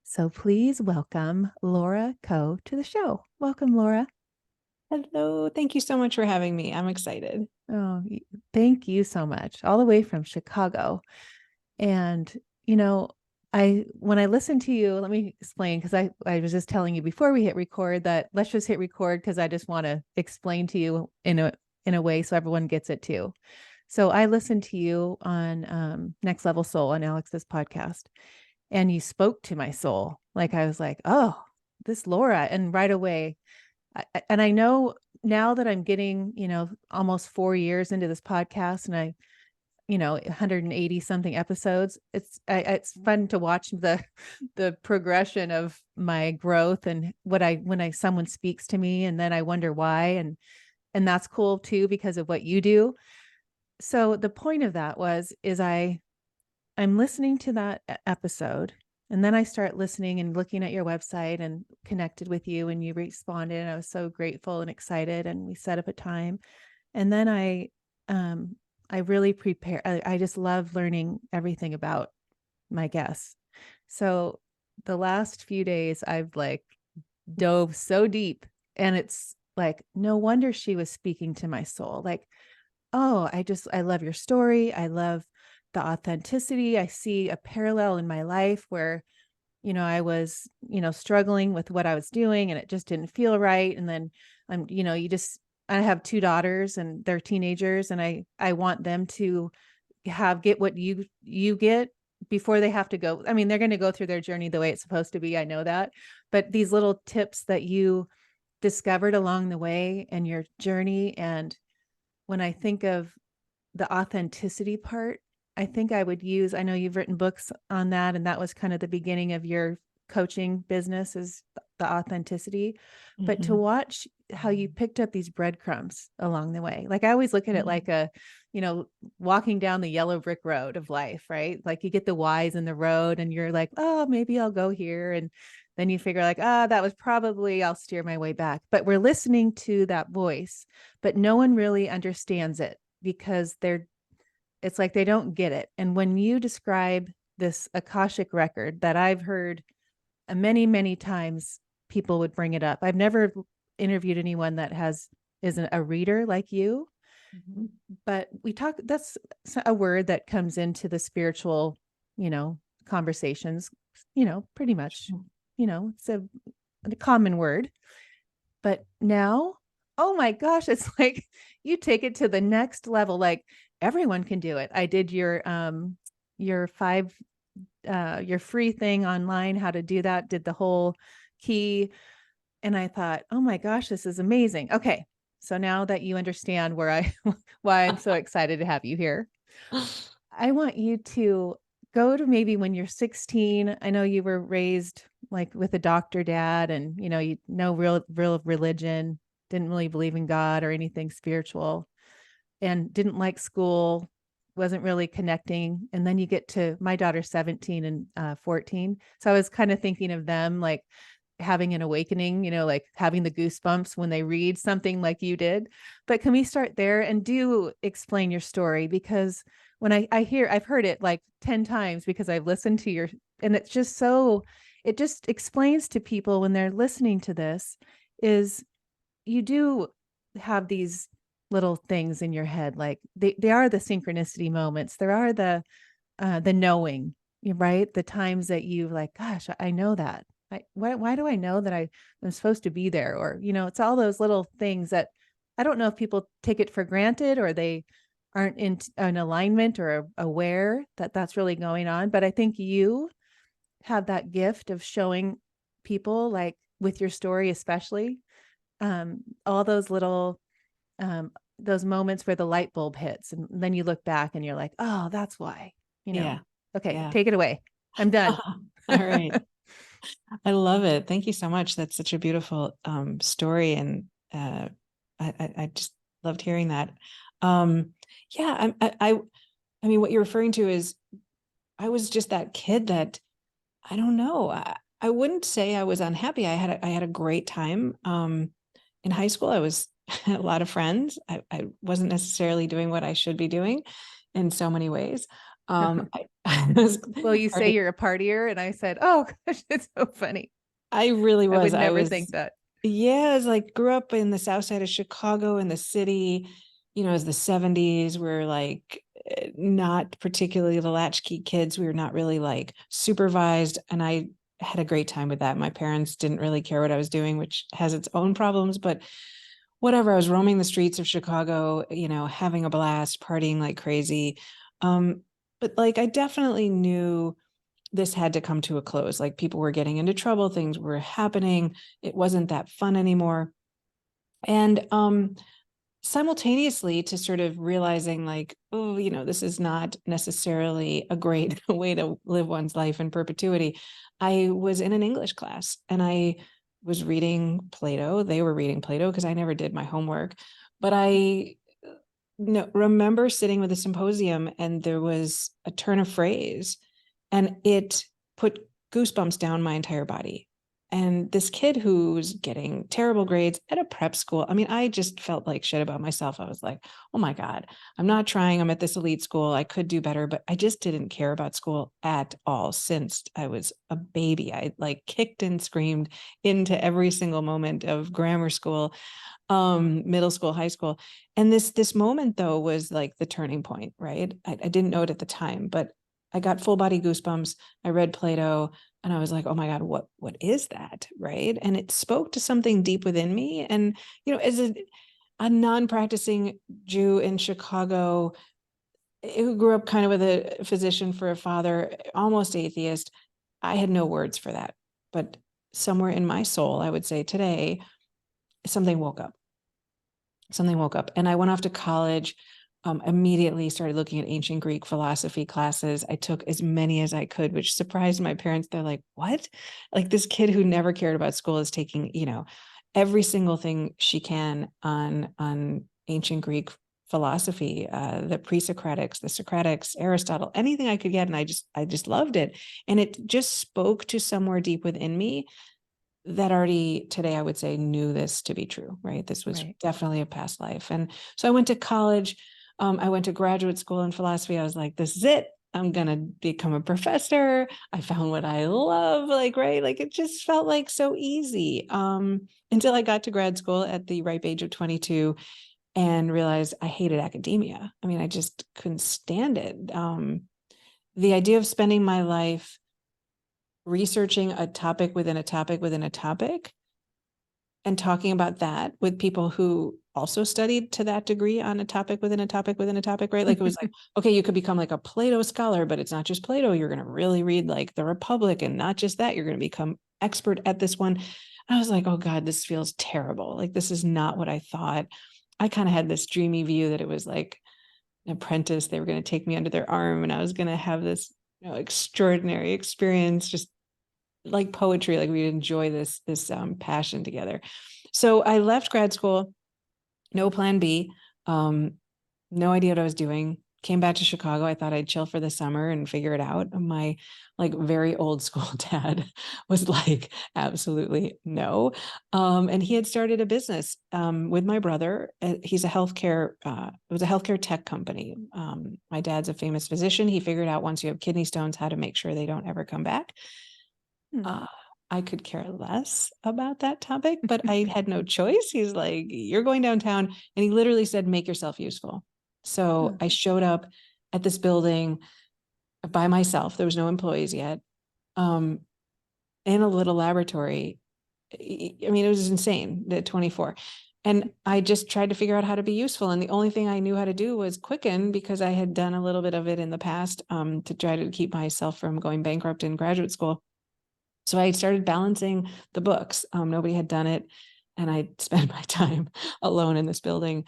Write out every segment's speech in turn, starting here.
So please welcome Laura Coe to the show. Welcome, Laura. Hello. Thank you so much for having me. I'm excited. Oh, thank you so much. All the way from Chicago. And, you know, when I listen to you, let me explain because I was just telling you before we hit record that let's just hit record because I just want to explain to you in a way so everyone gets it too. So I listened to you on Next Level Soul on Alex's podcast, and you spoke to my soul. Like I was like, oh, this Laura. And right away, and I know now that I'm getting, almost 4 years into this podcast and 180 something episodes, it's fun to watch the progression of my growth and when someone speaks to me and then I wonder why. And that's cool too, because of what you do. So the point of that is I'm listening to that episode, and then I start listening and looking at your website and connected with you, and you responded, and I was so grateful and excited, and we set up a time. And then I really prepare. I just love learning everything about my guests. So the last few days I've like dove so deep, and it's like, no wonder she was speaking to my soul. Like, oh, I love your story. I love the authenticity. I see a parallel in my life where, I was, struggling with what I was doing and it just didn't feel right. And then I have two daughters and they're teenagers, and I want them to get what you get before they have to go. I mean, they're going to go through their journey the way it's supposed to be. I know that, but these little tips that you discovered along the way and your journey. And when I think of the authenticity part, I think I know you've written books on that, and that was kind of the beginning of your coaching business, is the authenticity. But to watch how you picked up these breadcrumbs along the way, like I always look at it like walking down the yellow brick road of life, right? Like you get the Y's in the road and you're like, oh, maybe I'll go here. And then you figure like, that was probably, I'll steer my way back. But we're listening to that voice, but no one really understands it because it's like they don't get it. And when you describe this Akashic record that I've heard many, many times, people would bring it up. I've never interviewed anyone that isn't a reader like you, but that's a word that comes into the spiritual, conversations, pretty much, it's a common word. But now, oh my gosh, it's like you take it to the next level. Like everyone can do it. I did your free thing online, how to do that, did the whole key. And I thought, oh my gosh, this is amazing. Okay. So now that you understand why I'm so excited to have you here, I want you to go to maybe when you're 16. I know you were raised like with a doctor dad, and real religion, didn't really believe in God or anything spiritual, and didn't like school, wasn't really connecting. And then you get to my daughter's 17 and 14. So I was kind of thinking of them like having an awakening, like having the goosebumps when they read something like you did. But can we start there and do explain your story? Because when I've heard it like 10 times because I've listened to and it's just it just explains to people when they're listening to this is you do have these little things in your head. Like they are the synchronicity moments. There are the knowing, right? The times that you like, gosh, I know that. Why do I know that I'm supposed to be there? Or, it's all those little things that I don't know if people take it for granted or they aren't in an alignment or aware that that's really going on. But I think you have that gift of showing people, like with your story, especially all those little, those moments where the light bulb hits and then you look back and you're like, oh, that's why, Yeah. okay, Yeah. take it away. I'm done. All right. I love it. Thank you so much. That's such a beautiful story. And I just loved hearing that. Yeah, I mean, what you're referring to is I was just that kid that I don't know. I wouldn't say I was unhappy. I had a great time. In high school, I had a lot of friends. I wasn't necessarily doing what I should be doing in so many ways. I was Well, you say partying. you're a partier, and I said, "Oh gosh, it's so funny." I really I was. would I never think was, that. yeah, I was like, grew up in the south side of Chicago in the city, as the 70s. We're like not particularly the latchkey kids. We were not really like supervised. And I had a great time with that. My parents didn't really care what I was doing, which has its own problems, but whatever. I was roaming the streets of Chicago, having a blast, partying like crazy. But like I definitely knew this had to come to a close. Like people were getting into trouble, things were happening. It wasn't that fun anymore. And simultaneously to sort of realizing like, oh, this is not necessarily a great way to live one's life in perpetuity. I was in an English class and I was reading Plato. They were reading Plato because I never did my homework. But I remember sitting with a symposium and there was a turn of phrase and it put goosebumps down my entire body. And this kid who's getting terrible grades at a prep school, I mean, I just felt like shit about myself. I was like, oh my God, I'm not trying. I'm at this elite school. I could do better, but I just didn't care about school at all since I was a baby. I like kicked and screamed into every single moment of grammar school, middle school, high school. And this moment though was like the turning point, right? I didn't know it at the time, but I got full body goosebumps. I read Plato and I was like, oh my God, what is that? Right. And it spoke to something deep within me. And, as a non-practicing Jew in Chicago who grew up kind of with a physician for a father, almost atheist, I had no words for that. But somewhere in my soul, I would say today, something woke up. Something woke up. And I went off to college, immediately started looking at ancient Greek philosophy classes. I took as many as I could, which surprised my parents. They're like, what? Like this kid who never cared about school is taking, every single thing she can on ancient Greek philosophy, the pre-Socratics, the Socratics, Aristotle, anything I could get. And I just loved it. And it just spoke to somewhere deep within me that already today I would say knew this to be true, right? This was Right. definitely a past life. And so I went to college. I went to graduate school in philosophy. I was like, this is it. I'm going to become a professor. I found what I love, like, right? Like it just felt like so easy until I got to grad school at the ripe age of 22 and realized I hated academia. I mean, I just couldn't stand it. The idea of spending my life researching a topic within a topic within a topic and talking about that with people who also studied to that degree on a topic within a topic within a topic, right? Like it was like, okay, you could become like a Plato scholar, but it's not just Plato. You're going to really read like the Republic and not just that. You're going to become expert at this one. I was like, oh God, this feels terrible. Like this is not what I thought. I kind of had this dreamy view that it was like an apprentice. They were going to take me under their arm and I was going to have this extraordinary experience, just like poetry, like we'd enjoy this passion together. So I left grad school, no plan B, no idea what I was doing. Came back to Chicago. I thought I'd chill for the summer and figure it out. My like very old school dad was like, absolutely no. And he had started a business with my brother. He's a healthcare, it was a healthcare tech company. My dad's a famous physician. He figured out once you have kidney stones, how to make sure they don't ever come back. Hmm. uh, I could care less about that topic, but I had no choice. He's like, you're going downtown. And he literally said, make yourself useful. So Hmm. I showed up at this building by myself. There was no employees yet, um, in a little laboratory. I mean, it was insane at 24. And I just tried to figure out how to be useful. And the only thing I knew how to do was Quicken because I had done a little bit of it in the past to try to keep myself from going bankrupt in graduate school. So I started balancing the books. Nobody had done it. And I spent my time alone in this building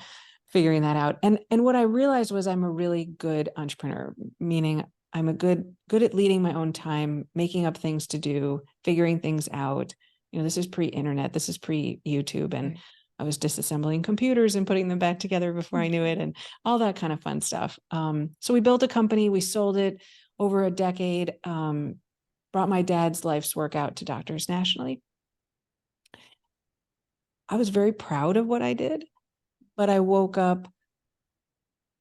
figuring that out. And what I realized was I'm a really good entrepreneur, meaning I'm a good at leading my own time, making up things to do, figuring things out. This is pre-internet, this is pre-YouTube, and I was disassembling computers and putting them back together before I knew it, and all that kind of fun stuff. So we built a company, we sold it over a decade. Brought my dad's life's work out to doctors nationally. I was very proud of what I did, but I woke up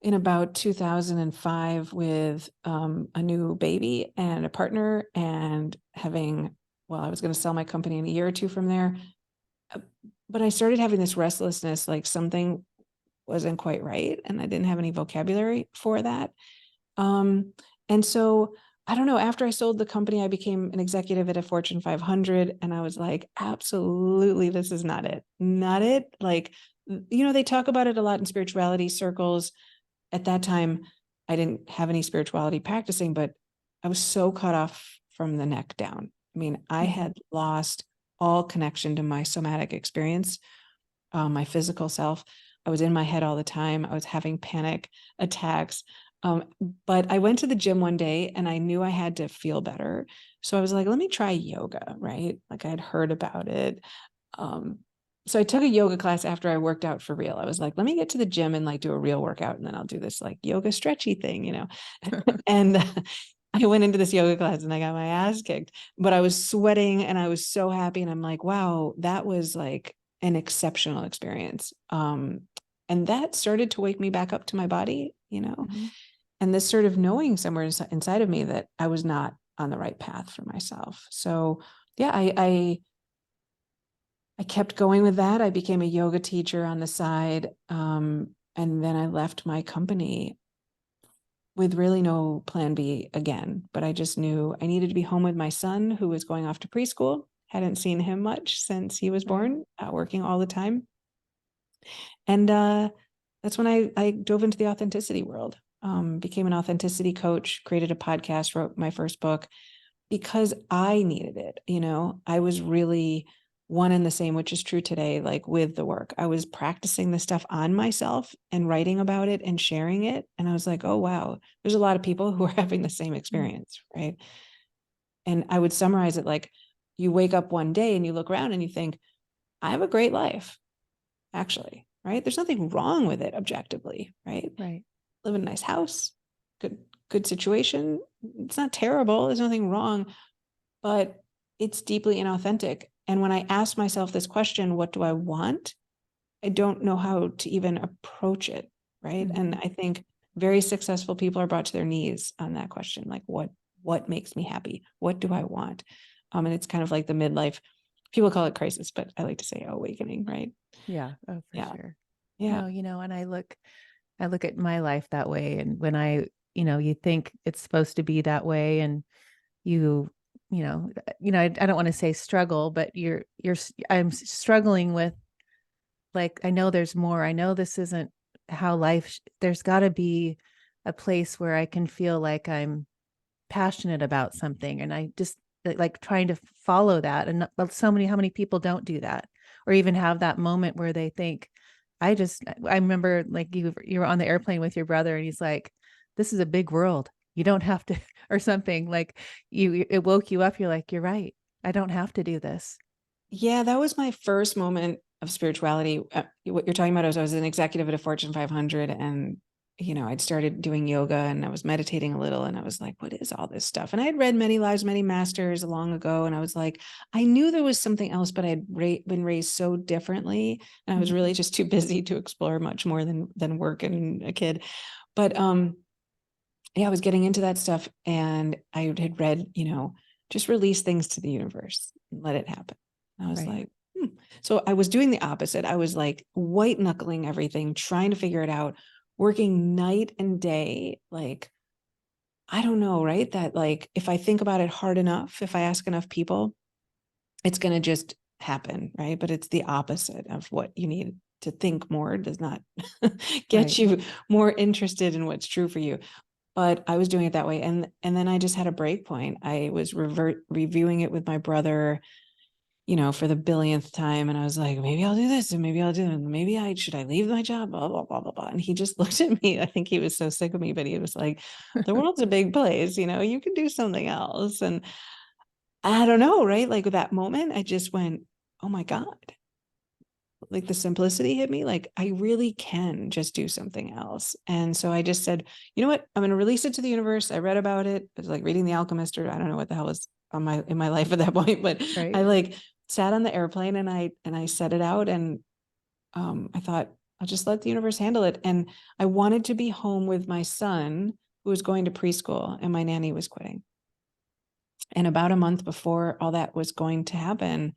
in about 2005 with a new baby and a partner, and having, well, I was going to sell my company in a year or two from there. But I started having this restlessness, like something wasn't quite right. And I didn't have any vocabulary for that. And so I don't know, after I sold the company, I became an executive at a Fortune 500. And I was like, absolutely, this is not it. Not it. Like, they talk about it a lot in spirituality circles. At that time, I didn't have any spirituality practicing, but I was so cut off from the neck down. I mean, I had lost all connection to my somatic experience, my physical self. I was in my head all the time. I was having panic attacks. But I went to the gym one day and I knew I had to feel better. So I was like, let me try yoga, right? Like I'd heard about it. So I took a yoga class after I worked out for real. I was like, let me get to the gym and like do a real workout. And then I'll do this like yoga stretchy thing. And I went into this yoga class and I got my ass kicked, but I was sweating and I was so happy. And I'm like, wow, that was like an exceptional experience. And that started to wake me back up to my body. And this sort of knowing somewhere inside of me that I was not on the right path for myself. So yeah, I kept going with that. I became a yoga teacher on the side. And then I left my company with really no plan B again. But I just knew I needed to be home with my son, who was going off to preschool. Hadn't seen him much since he was born, working all the time. And that's when I dove into the authenticity world, became an authenticity coach, created a podcast, wrote my first book because I needed it. I was really one and the same, which is true today, like with the work. I was practicing the stuff on myself and writing about it and sharing it. And I was like, oh, wow, there's a lot of people who are having the same experience, right? And I would summarize it like, you wake up one day and you look around and you think, I have a great life, actually, right? There's nothing wrong with it objectively, right? Right. Live in a nice house, good situation. It's not terrible. There's nothing wrong, but it's deeply inauthentic. And when I ask myself this question, what do I want? I don't know how to even approach it, right? Mm-hmm. And I think very successful people are brought to their knees on that question, like what makes me happy? What do I want? And it's kind of like the midlife, people call it crisis, but I like to say awakening, right? Yeah. Oh, for Yeah. sure. Yeah. No, and I look at my life that way. And when you think it's supposed to be that way and you, I don't want to say struggle, but I'm struggling with, like, I know there's more. I know this isn't how there's gotta be a place where I can feel like I'm passionate about something. And I just like trying to follow that. And how many people don't do that or even have that moment where they think, I remember like you were on the airplane with your brother and he's like, this is a big world. You don't have to, or something like it woke you up. You're like, you're right. I don't have to do this. Yeah, that was my first moment of spirituality. What you're talking about is I was an executive at a Fortune 500 and I'd started doing yoga and I was meditating a little and I was like, what is all this stuff? And I had read Many Lives, Many Masters long ago. And I was like, I knew there was something else, but I had been raised so differently. And I was really just too busy to explore much more than work and a kid. But yeah, I was getting into that stuff and I had read, just release things to the universe, let it happen. And I was like, So I was doing the opposite. I was like white knuckling everything, trying to figure it out, working night and day. Like, I don't know, right? That like, if I think about it hard enough, if I ask enough people, it's going to just happen, right? But it's the opposite of what you need. To think more does not get you more interested in what's true for you. But I was doing it that way. And then I just had a break point. I was reviewing it with my brother, for the billionth time. And I was like, maybe I'll do this and maybe I'll do it. Maybe should I leave my job? Blah, blah, blah, blah, blah. And he just looked at me. I think he was so sick of me, but he was like, the world's a big place, you can do something else. And I don't know, right? Like with that moment, I just went, oh my God. Like the simplicity hit me, like I really can just do something else. And so I just said, you know what, I'm going to release it to the universe. I read about it. It was like reading The Alchemist, or I don't know what the hell was in my life at that point, but I like sat on the airplane and I set it out. And I thought, I'll just let the universe handle it. And I wanted to be home with my son, who was going to preschool, and my nanny was quitting. And about a month before all that was going to happen,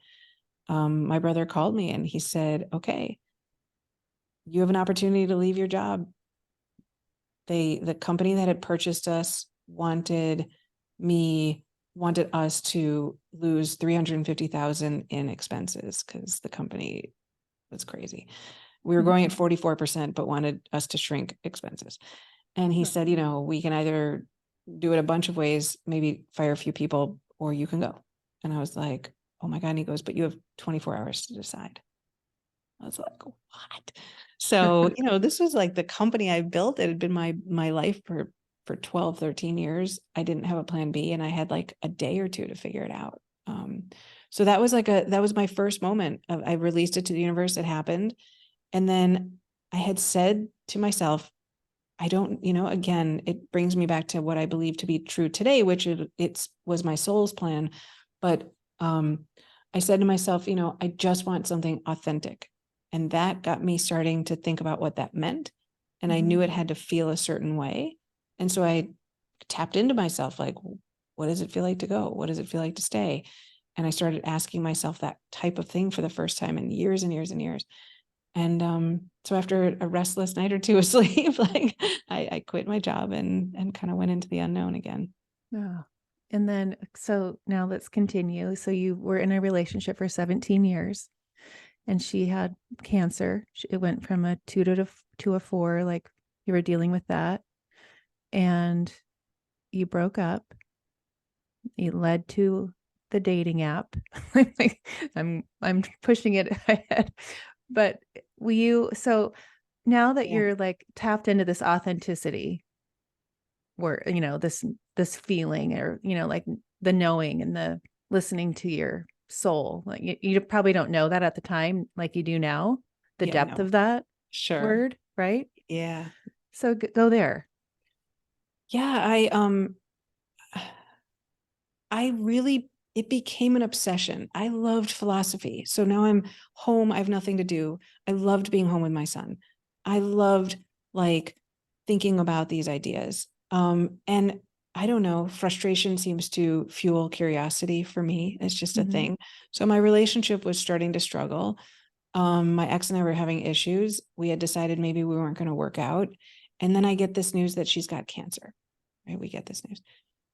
my brother called me and he said, okay, you have an opportunity to leave your job. The company that had purchased us wanted us to lose 350,000 in expenses because the company was crazy. We were growing at 44%, but wanted us to shrink expenses. And he said, we can either do it a bunch of ways, maybe fire a few people, or you can go. And I was like, oh my God. And he goes, but you have 24 hours to decide. I was like, what? So, this was like the company I built. It had been my life for 12, 13 years. I didn't have a plan B, and I had like a day or two to figure it out. So that was my first moment of, I released it to the universe. It happened. And then I had said to myself, I don't, again, it brings me back to what I believe to be true today, which it was my soul's plan. But I said to myself, I just want something authentic. And that got me starting to think about what that meant. And I knew it had to feel a certain way. And so I tapped into myself, like, what does it feel like to go? What does it feel like to stay? And I started asking myself that type of thing for the first time in years and years and years. And so after a restless night or two of sleep, like I quit my job and kind of went into the unknown again. Yeah. And then, so now let's continue. So you were in a relationship for 17 years and she had cancer. It went from a 2 to a 4, like you were dealing with that. And you broke up. It led to the dating app. I'm pushing it ahead. But so now that you're like tapped into this authenticity, where this feeling, or like the knowing and the listening to your soul, like you probably don't know that at the time like you do now, the depth of that word, right? Yeah. So go there. Yeah, it became an obsession. I loved philosophy. So now I'm home. I have nothing to do. I loved being home with my son. I loved like thinking about these ideas. And I don't know, frustration seems to fuel curiosity for me. It's just a thing. So my relationship was starting to struggle. My ex and I were having issues. We had decided maybe we weren't going to work out. And then I get this news that she's got cancer, right? We get this news.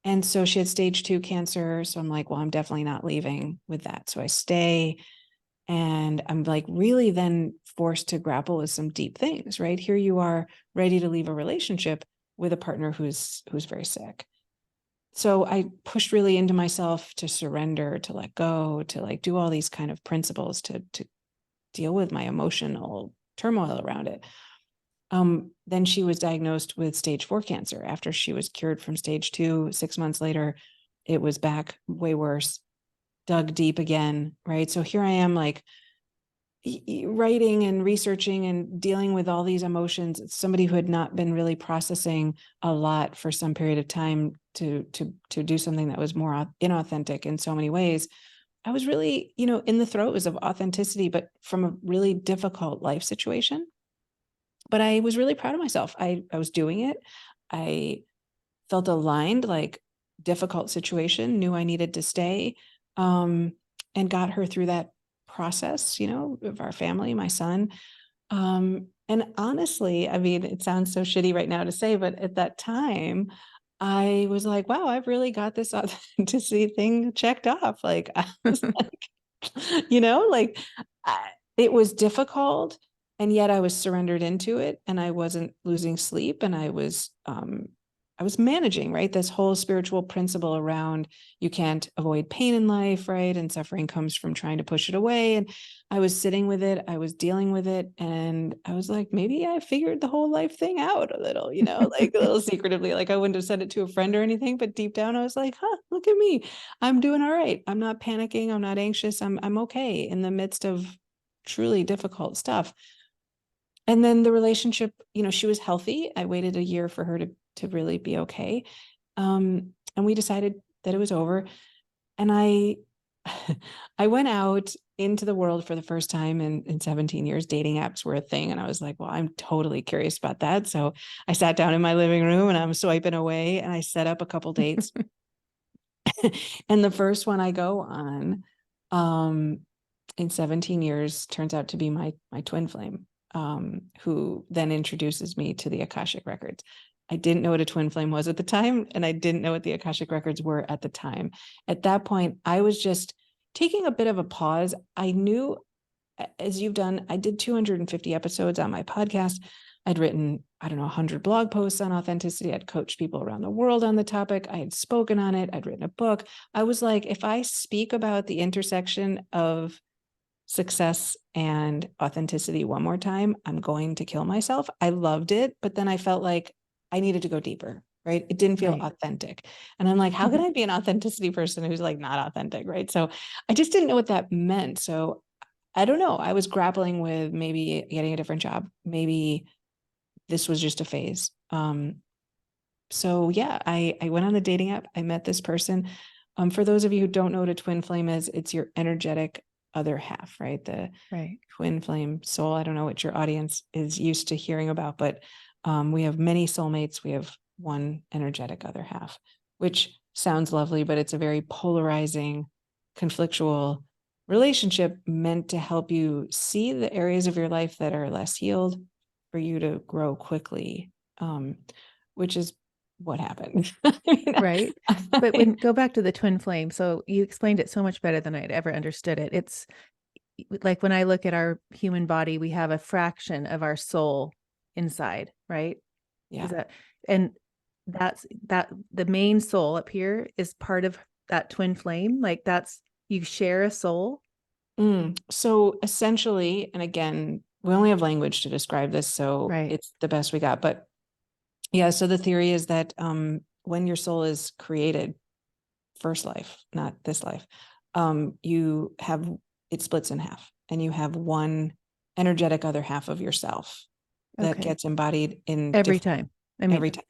And so she had stage 2 cancer. So I'm like, well, I'm definitely not leaving with that. So I stay, and I'm like really then forced to grapple with some deep things, right? Here you are ready to leave a relationship with a partner who's very sick. So I pushed really into myself to surrender, to let go, to like do all these kind of principles to deal with my emotional turmoil around it. Then she was diagnosed with stage 4 cancer. After she was cured from stage 2, 6 months later, it was back way worse, dug deep again, right? So here I am like writing and researching and dealing with all these emotions. It's somebody who had not been really processing a lot for some period of time to do something that was more inauthentic in so many ways. I was really, in the throes of authenticity, but from a really difficult life situation. But I was really proud of myself. I was doing it. I felt aligned, like difficult situation, knew I needed to stay, and got her through that process, of our family, my son. And honestly, I mean, it sounds so shitty right now to say, but at that time, I was like, wow, I've really got this authenticity thing checked off. Like, I was like, like it was difficult, and yet I was surrendered into it, and I wasn't losing sleep, and I was managing, right? This whole spiritual principle around you can't avoid pain in life, right? And suffering comes from trying to push it away. And I was sitting with it, I was dealing with it, and I was like, maybe I figured the whole life thing out a little, like a little secretively. Like I wouldn't have said it to a friend or anything, but deep down I was like, look at me. I'm doing all right. I'm not panicking. I'm not anxious. I'm okay in the midst of truly difficult stuff. And then the relationship, she was healthy. I waited a year for her to really be okay. And we decided that it was over. And I I went out into the world for the first time in 17 years. Dating apps were a thing. And I was like, well, I'm totally curious about that. So I sat down in my living room and I'm swiping away and I set up a couple dates. And the first one I go on, in 17 years turns out to be my twin flame, who then introduces me to the Akashic Records. I didn't know what a twin flame was at the time, and I didn't know what the Akashic Records were at the time. At that point, I was just taking a bit of a pause. I knew, as you've done, I did 250 episodes on my podcast. I'd written, I don't know, 100 blog posts on authenticity. I'd coached people around the world on the topic. I had spoken on it. I'd written a book. I was like, if I speak about the intersection of success and authenticity one more time, I'm going to kill myself. I loved it, but then I felt like I needed to go deeper, right? It didn't feel authentic. And I'm like, how can I be an authenticity person who's like not authentic, right? So I just didn't know what that meant. So I don't know. I was grappling with maybe getting a different job. Maybe this was just a phase. So yeah, I went on the dating app. I met this person. For those of you who don't know what a twin flame is, it's your energetic other half, right? The twin flame soul. I don't know what your audience is used to hearing about, but we have many soulmates. We have one energetic other half, which sounds lovely, but it's a very polarizing, conflictual relationship meant to help you see the areas of your life that are less healed for you to grow quickly, which is what happened. Right. But go back to the twin flame. So you explained it so much better than I'd ever understood it. It's like when I look at our human body, we have a fraction of our soul inside, right? Yeah. And that's the main soul up here is part of that twin flame. Like you share a soul. So essentially, and again, we only have language to describe this, so it's the best we got. But yeah, so the theory is that when your soul is created, first life, not this life, it splits in half, and you have one energetic other half of yourself that gets embodied in every time. Every time.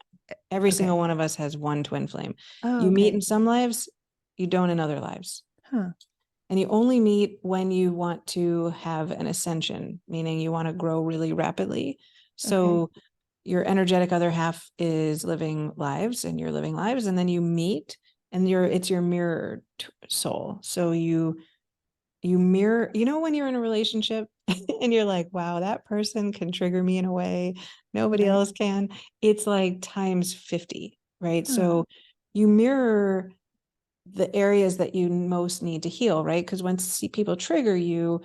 Every single one of us has one twin flame. You meet in some lives, you don't in other lives. And you only meet when you want to have an ascension, meaning you want to grow really rapidly. So your energetic other half is living lives and you're living lives, and then you meet and it's your mirror soul. So you mirror, when you're in a relationship and you're like, wow, that person can trigger me in a way nobody else can. It's like times 50, right? So you mirror the areas that you most need to heal, right? Because when people trigger you,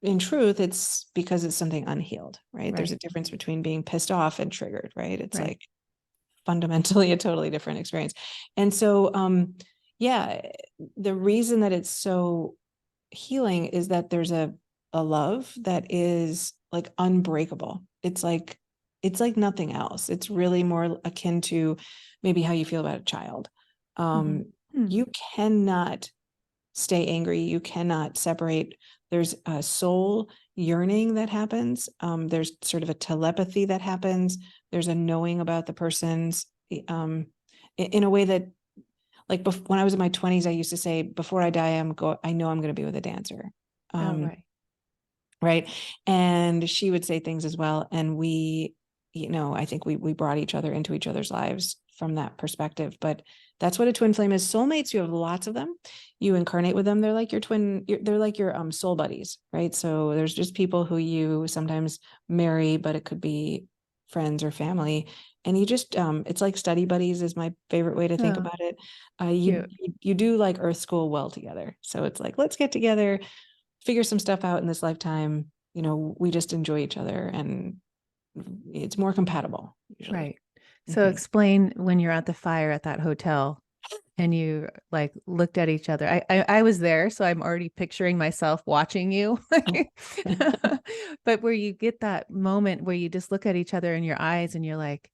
in truth, it's because it's something unhealed, right? There's a difference between being pissed off and triggered, right? It's like fundamentally a totally different experience. And so, the reason that it's so healing is that there's a love that is like unbreakable. It's like nothing else. It's really more akin to maybe how you feel about a child. You cannot stay angry. You cannot separate. There's a soul yearning that happens. There's sort of a telepathy that happens. There's a knowing about the person's in a way that, like, when I was in my 20s, I used to say, before I die, I know I'm going to be with a dancer. Right. And she would say things as well. And we, I think we brought each other into each other's lives from that perspective. But that's what a twin flame is. Soulmates, you have lots of them. You incarnate with them. They're like your they're like your soul buddies, right? So there's just people who you sometimes marry, but it could be friends or family. And you just, it's like study buddies is my favorite way to think about it. You do like earth school well together. So it's like, let's get together, figure some stuff out in this lifetime. We just enjoy each other and it's more compatible usually. Right. So explain when you're at the fire at that hotel and you like looked at each other. I was there, so I'm already picturing myself watching you. But where you get that moment where you just look at each other in your eyes and you're like,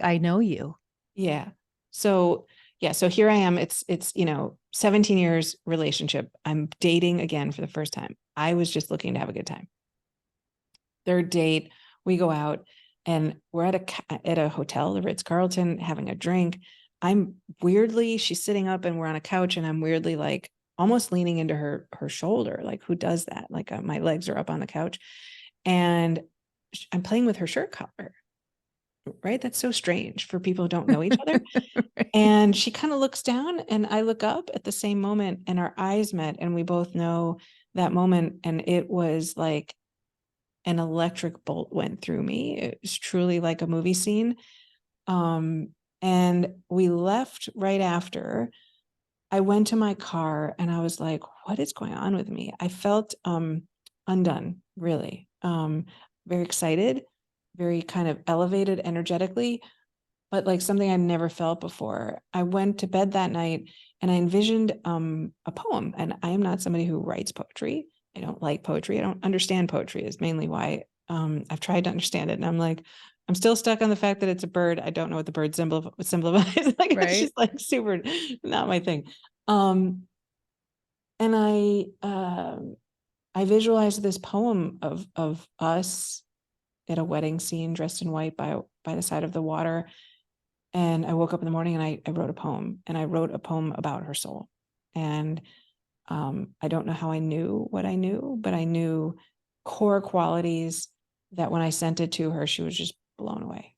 I know you. Yeah. So here I am. It's 17 years relationship. I'm dating again for the first time. I was just looking to have a good time. Third date, we go out and we're at a hotel, the Ritz-Carlton, having a drink. She's sitting up and we're on a couch and I'm weirdly like almost leaning into her shoulder. Like, who does that? Like, my legs are up on the couch, and I'm playing with her shirt collar. Right? That's so strange for people who don't know each other. Right. And she kind of looks down, and I look up at the same moment, and our eyes met, and we both know that moment. And it was like an electric bolt went through me. It was truly like a movie scene. And we left right after. I went to my car, and I was like, what is going on with me? I felt undone, really. Very excited, very kind of elevated energetically, but like something I'd never felt before. I went to bed that night, and I envisioned a poem. And I am not somebody who writes poetry. I don't like poetry. I don't understand poetry, is mainly why I've tried to understand it. And I'm like, I'm still stuck on the fact that it's a bird. I don't know what the bird symbolize. Like, it's Right. just like super not my thing. Um, and I visualized this poem of us at a wedding scene, dressed in white by the side of the water. And I woke up in the morning, and I wrote a poem, and I wrote a poem about her soul. And I don't know how I knew what I knew, but I knew core qualities that when I sent it to her, she was just blown away.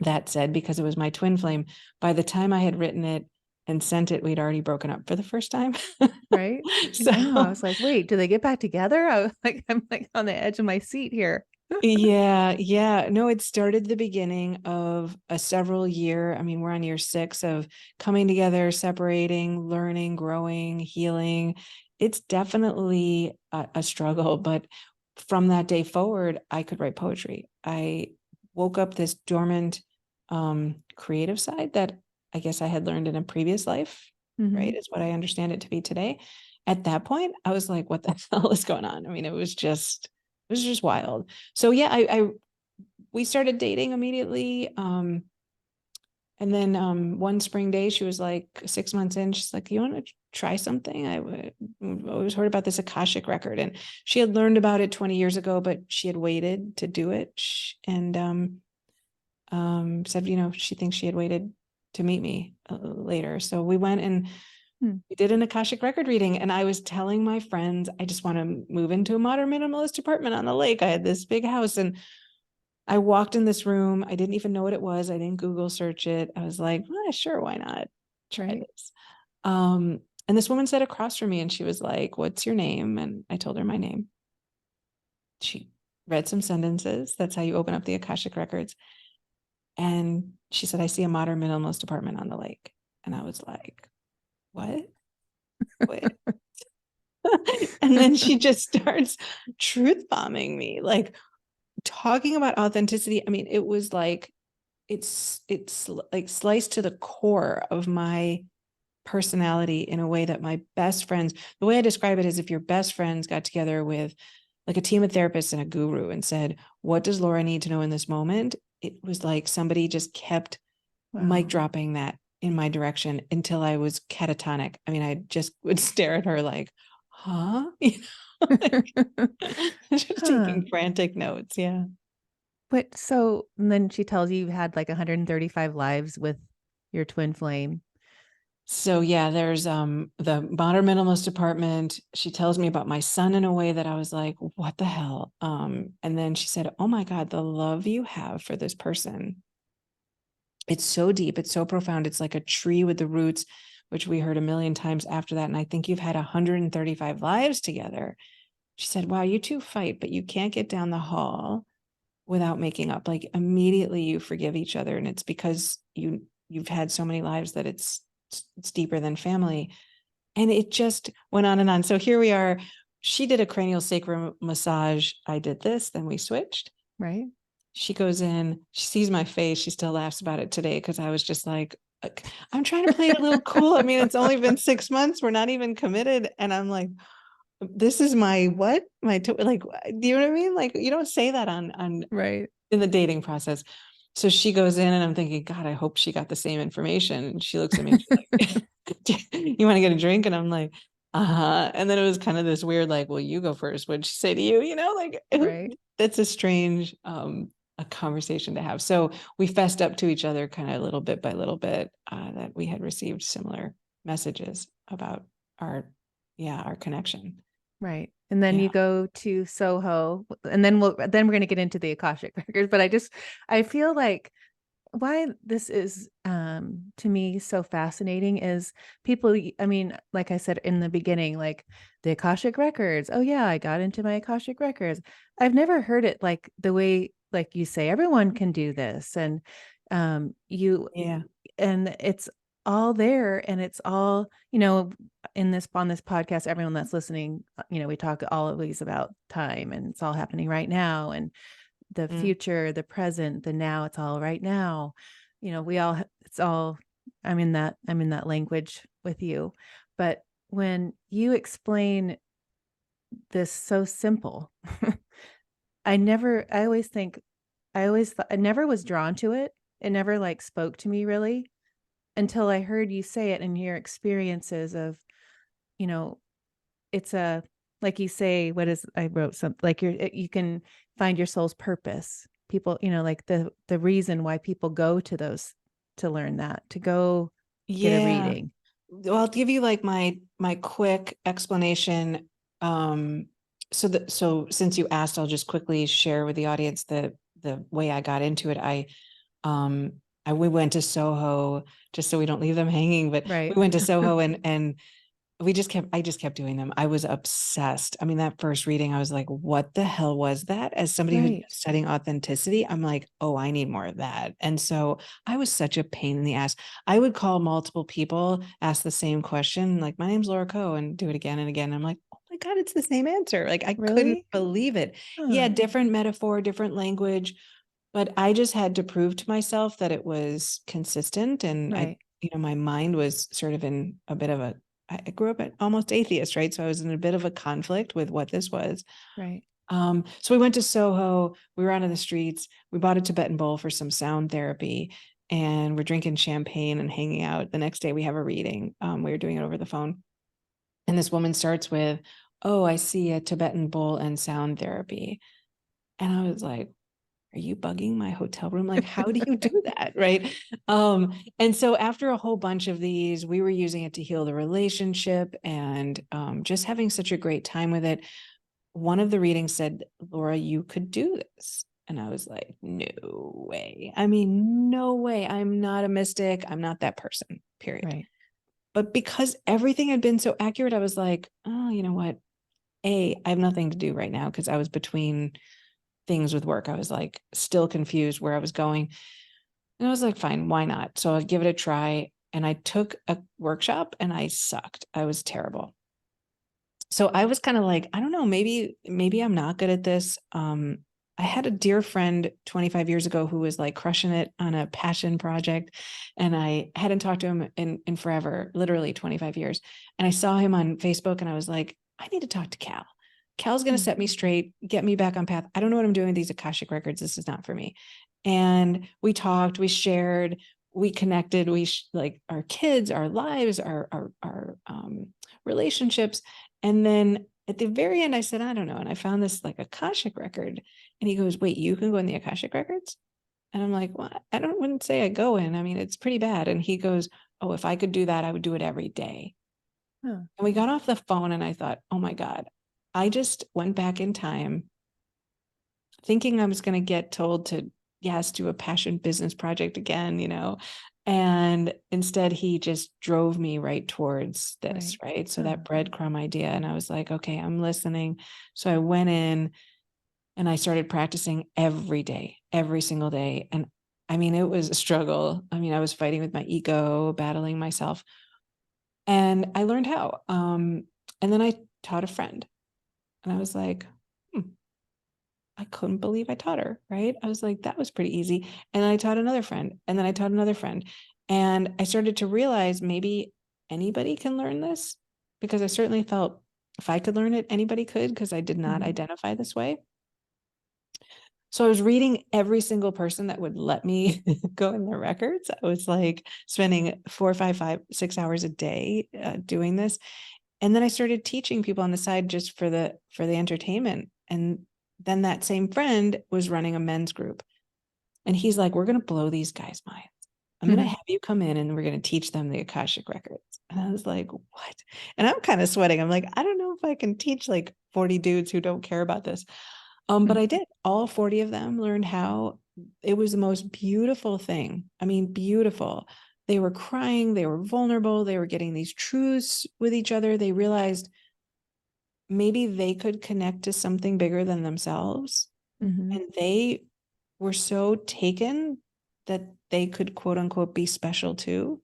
That said, because it was my twin flame, by the time I had written it and sent it, we'd already broken up for the first time. Right. So I know. I was like, wait, do they get back together? I was like, I'm like on the edge of my seat here. yeah. No, it started the beginning of a several year. I mean, we're on year 6 of coming together, separating, learning, growing, healing. It's definitely a struggle, but from that day forward, I could write poetry. I woke up this dormant creative side that I guess I had learned in a previous life, right? Is what I understand it to be today. At that point, I was like, what the hell is going on? I mean, it was just wild. So yeah, we started dating immediately. And then one spring day, she was like 6 months in, she's like, you want to try something? I always heard about this Akashic record, and she had learned about it 20 years ago, but she had waited to do it. And said, she thinks she had waited to meet me later. So we went and we did an Akashic record reading, and I was telling my friends, I just want to move into a modern minimalist apartment on the lake. I had this big house, and I walked in this room. I didn't even know what it was. I didn't Google search it. I was like, sure, why not try this? And this woman sat across from me, and she was like, what's your name? And I told her my name. She read some sentences. That's how you open up the Akashic records. And she said, I see a modern minimalist apartment on the lake. And I was like, what? Wait. And then she just starts truth bombing me, like talking about authenticity. I mean, it was like, it's like sliced to the core of my personality in a way that my best friends, the way I describe it is, if your best friends got together with like a team of therapists and a guru and said, what does Laura need to know in this moment? It was like somebody just kept mic dropping that in my direction until I was catatonic. I mean, I just would stare at her like, huh? Just taking frantic notes. Yeah. But so and then she tells you you've had like 135 lives with your twin flame. So yeah, there's the modern minimalist apartment. She tells me about my son in a way that I was like, what the hell? And then she said, oh my God, the love you have for this person. It's so deep, it's so profound. It's like a tree with the roots, which we heard a million times after that. And I think you've had 135 lives together. She said, wow, you two fight, but you can't get down the hall without making up. Like, immediately you forgive each other. And it's because you've had so many lives that it's deeper than family. And it just went on and on. So here we are. She did a cranial sacral massage. I did this, then we switched. Right. She goes in, she sees my face. She still laughs about it today, because I was just like, I'm trying to play it a little cool. I mean, it's only been 6 months. We're not even committed. And I'm like, this is my what? Like, do you know what I mean? Like, you don't say that on Right. in the dating process. So she goes in, and I'm thinking, God, I hope she got the same information. And she looks at me and she's like, you want to get a drink? And I'm like, uh-huh. And then it was kind of this weird, like, well, you go first. What'd she say to you? Like, Right. that's a strange a conversation to have. So we fessed up to each other kind of little bit by little bit, that we had received similar messages. our, yeah, our connection. Right. And then Yeah. you go to Soho, and then we're going to get into the Akashic records, but I feel like why this is to me so fascinating is people, I mean, like I said in the beginning, like the Akashic records. Oh yeah, I got into my Akashic records. I've never heard it like the way, like you say, everyone can do this. And you Yeah. and it's all there, and it's all, in this on this podcast, everyone that's listening, we talk always about time, and it's all happening right now, and the Mm. future, the present, the now. It's all right now. We all, it's all, I'm in that language with you. But when you explain this so simple, I always think, I never was drawn to it. It never like spoke to me really until I heard you say it and your experiences of, you know, it's a, like you say, what is, I wrote something like you can find your soul's purpose. People, like the reason why people go to those, to learn that, to go get a Yeah. reading. Well, I'll give you like my quick explanation. So since you asked, I'll just quickly share with the audience the way I got into it. Um we went to Soho, just so we don't leave them hanging, but Right. we went to Soho, and I just kept doing them. I was obsessed. I mean, that first reading, I was like, what the hell was that? As somebody who's Right. studying authenticity, I'm like, oh, I need more of that. And so I was such a pain in the ass. I would call multiple people, ask the same question, like, my name's Laura Coe, and do it again and again. I'm like, oh my God, it's the same answer. Like, I couldn't Really? believe it. Huh. Yeah, different metaphor, different language, but I just had to prove to myself that it was consistent. And Right. my mind was sort of in a bit of I grew up almost atheist, right? So I was in a bit of a conflict with what this was. Right. So we went to Soho, we were out on the streets, we bought a Tibetan bowl for some sound therapy, and we're drinking champagne and hanging out. The next day we have a reading. We were doing it over the phone. And this woman starts with, oh, I see a Tibetan bowl and sound therapy. And I was like, are you bugging my hotel room? Like, how do you do that? Right. And so after a whole bunch of these, we were using it to heal the relationship, and just having such a great time with it. One of the readings said, Laura, you could do this. And I was like, no way. I mean, no way. I'm not a mystic. I'm not that person, period. Right. But because everything had been so accurate, I was like, oh, you know what? I have nothing to do right now, because I was between things with work. I was like still confused where I was going. And I was like, fine, why not? So I'll give it a try. And I took a workshop and I sucked. I was terrible. So I was kind of like, I don't know, maybe I'm not good at this. I had a dear friend 25 years ago who was like crushing it on a passion project. And I hadn't talked to him in forever, literally 25 years. And I saw him on Facebook, and I was like, I need to talk to Cal. Cal's going to Mm. set me straight, get me back on path. I don't know what I'm doing with these Akashic records. This is not for me. And we talked, we shared, we connected, like our kids, our lives, our relationships. And then at the very end, I said, I don't know. And I found this like Akashic record. And he goes, wait, you can go in the Akashic records? And I'm like, well, wouldn't say I go in. I mean, it's pretty bad. And he goes, oh, if I could do that, I would do it every day. Huh. And we got off the phone, and I thought, oh my God, I just went back in time thinking I was going to get told to, yes, do a passion business project again. And instead he just drove me right towards this, Right. right? So Huh. that breadcrumb idea. And I was like, okay, I'm listening. So I went in and I started practicing every day, every single day. And I mean, it was a struggle. I mean, I was fighting with my ego, battling myself. And I learned how. And then I taught a friend, and I was like, I couldn't believe I taught her, right? I was like, that was pretty easy. And I taught another friend, and then I taught another friend. And I started to realize maybe anybody can learn this, because I certainly felt if I could learn it, anybody could, because I did not Mhm. identify this way. So I was reading every single person that would let me go in their records. I was like spending 4, 5, 5, 6 hours a day doing this. And then I started teaching people on the side just for the entertainment. And then that same friend was running a men's group. And he's like, we're going to blow these guys' minds. I'm going to have you come in and we're going to teach them the Akashic Records. And I was like, what? And I'm kind of sweating. I'm like, I don't know if I can teach like 40 dudes who don't care about this. But I did. All 40 of them learned how. It was the most beautiful thing. I mean, beautiful. They were crying. They were vulnerable. They were getting these truths with each other. They realized maybe they could connect to something bigger than themselves. Mm-hmm. And they were so taken that they could, quote unquote, be special too,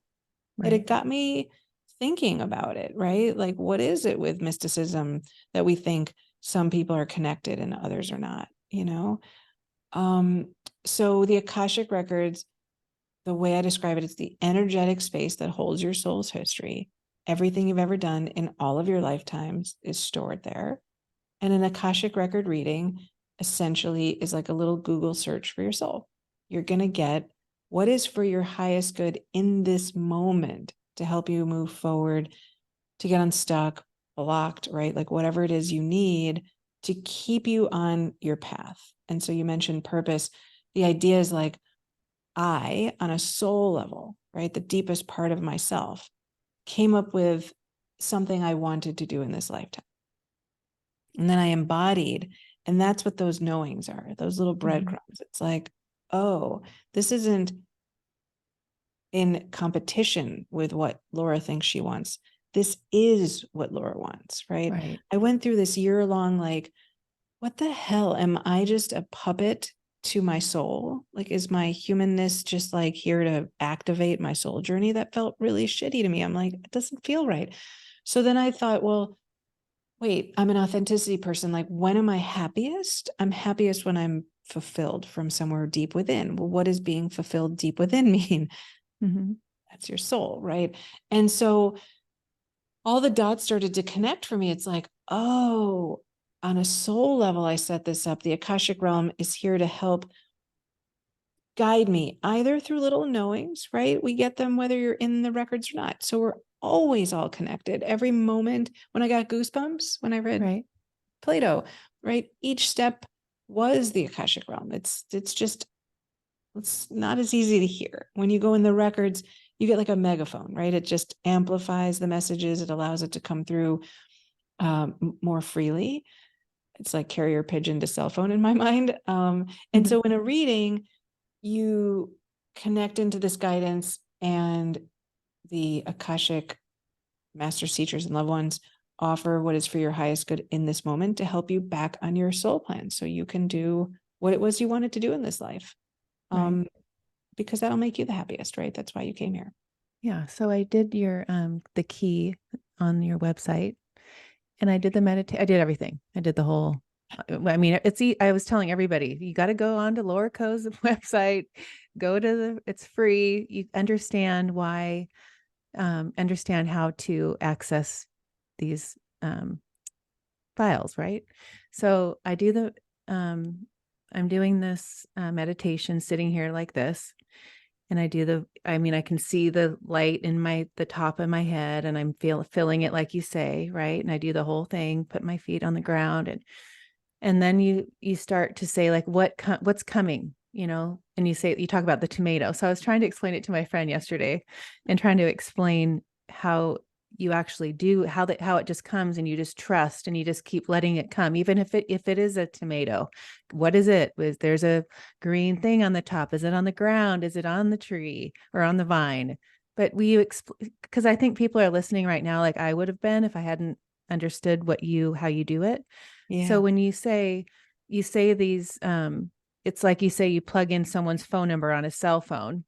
that Right. it got me thinking about it, right? Like, what is it with mysticism that we think some people are connected and others are not, you know? So the Akashic Records, the way I describe it, it's the energetic space that holds your soul's history. Everything you've ever done in all of your lifetimes is stored there. And an Akashic Record reading essentially is like a little Google search for your soul. You're going to get what is for your highest good in this moment to help you move forward, to get unstuck, blocked, right? Like whatever it is you need to keep you on your path. And so you mentioned purpose. The idea is like, I, on a soul level, right, the deepest part of myself, came up with something I wanted to do in this lifetime. And then I embodied. And that's what those knowings are, those little breadcrumbs. It's like, oh, this isn't in competition with what Laura thinks she wants. This is what Laura wants, right? Right. I went through this year-long, like, what the hell? Am I just a puppet to my soul? Like, is my humanness just like here to activate my soul journey? That felt really shitty to me. I'm like, it doesn't feel right. So then I thought, well, wait, I'm an authenticity person. Like, when am I happiest? I'm happiest when I'm fulfilled from somewhere deep within. Well, what does being fulfilled deep within mean? Mm-hmm. That's your soul, right? And so all the dots started to connect for me. It's like, oh, on a soul level, I set this up. The Akashic realm is here to help guide me either through little knowings, right? We get them whether you're in the records or not. So we're always all connected. Every moment when I got goosebumps, when I read Right. Plato, right? Each step was the Akashic realm. It's just, it's not as easy to hear. When you go in the records, you get like a megaphone, right? It just amplifies the messages. It allows it to come through more freely. It's like carrier pigeon to cell phone in my mind. And so in a reading, you connect into this guidance, and the Akashic masters, teachers, and loved ones offer what is for your highest good in this moment to help you back on your soul plan so you can do what it was you wanted to do in this life. Right. Because that'll make you the happiest, right? That's why you came here. Yeah. So I did your the key on your website, and I did the meditate. I did everything. I did the whole. I mean, I was telling everybody, you got to go on to Laura Coe's website. Go to it's free. You understand how to access these files, right? So I do I'm doing this meditation sitting here like this. And I can see the light in the top of my head, and I'm filling it like you say, right? And I do the whole thing, put my feet on the ground, and then you start to say like what's coming, and you talk about the tomato. So I was trying to explain it to my friend yesterday, and trying to explain how you actually do how it just comes, and you just trust, and you just keep letting it come, even if it is a tomato. What is it? There's a green thing on the top. Is it on the ground? Is it on the tree or on the vine? But because I think people are listening right now like I would have been if I hadn't understood how you do it. So Yeah, when you say these, it's like you say you plug in someone's phone number on a cell phone,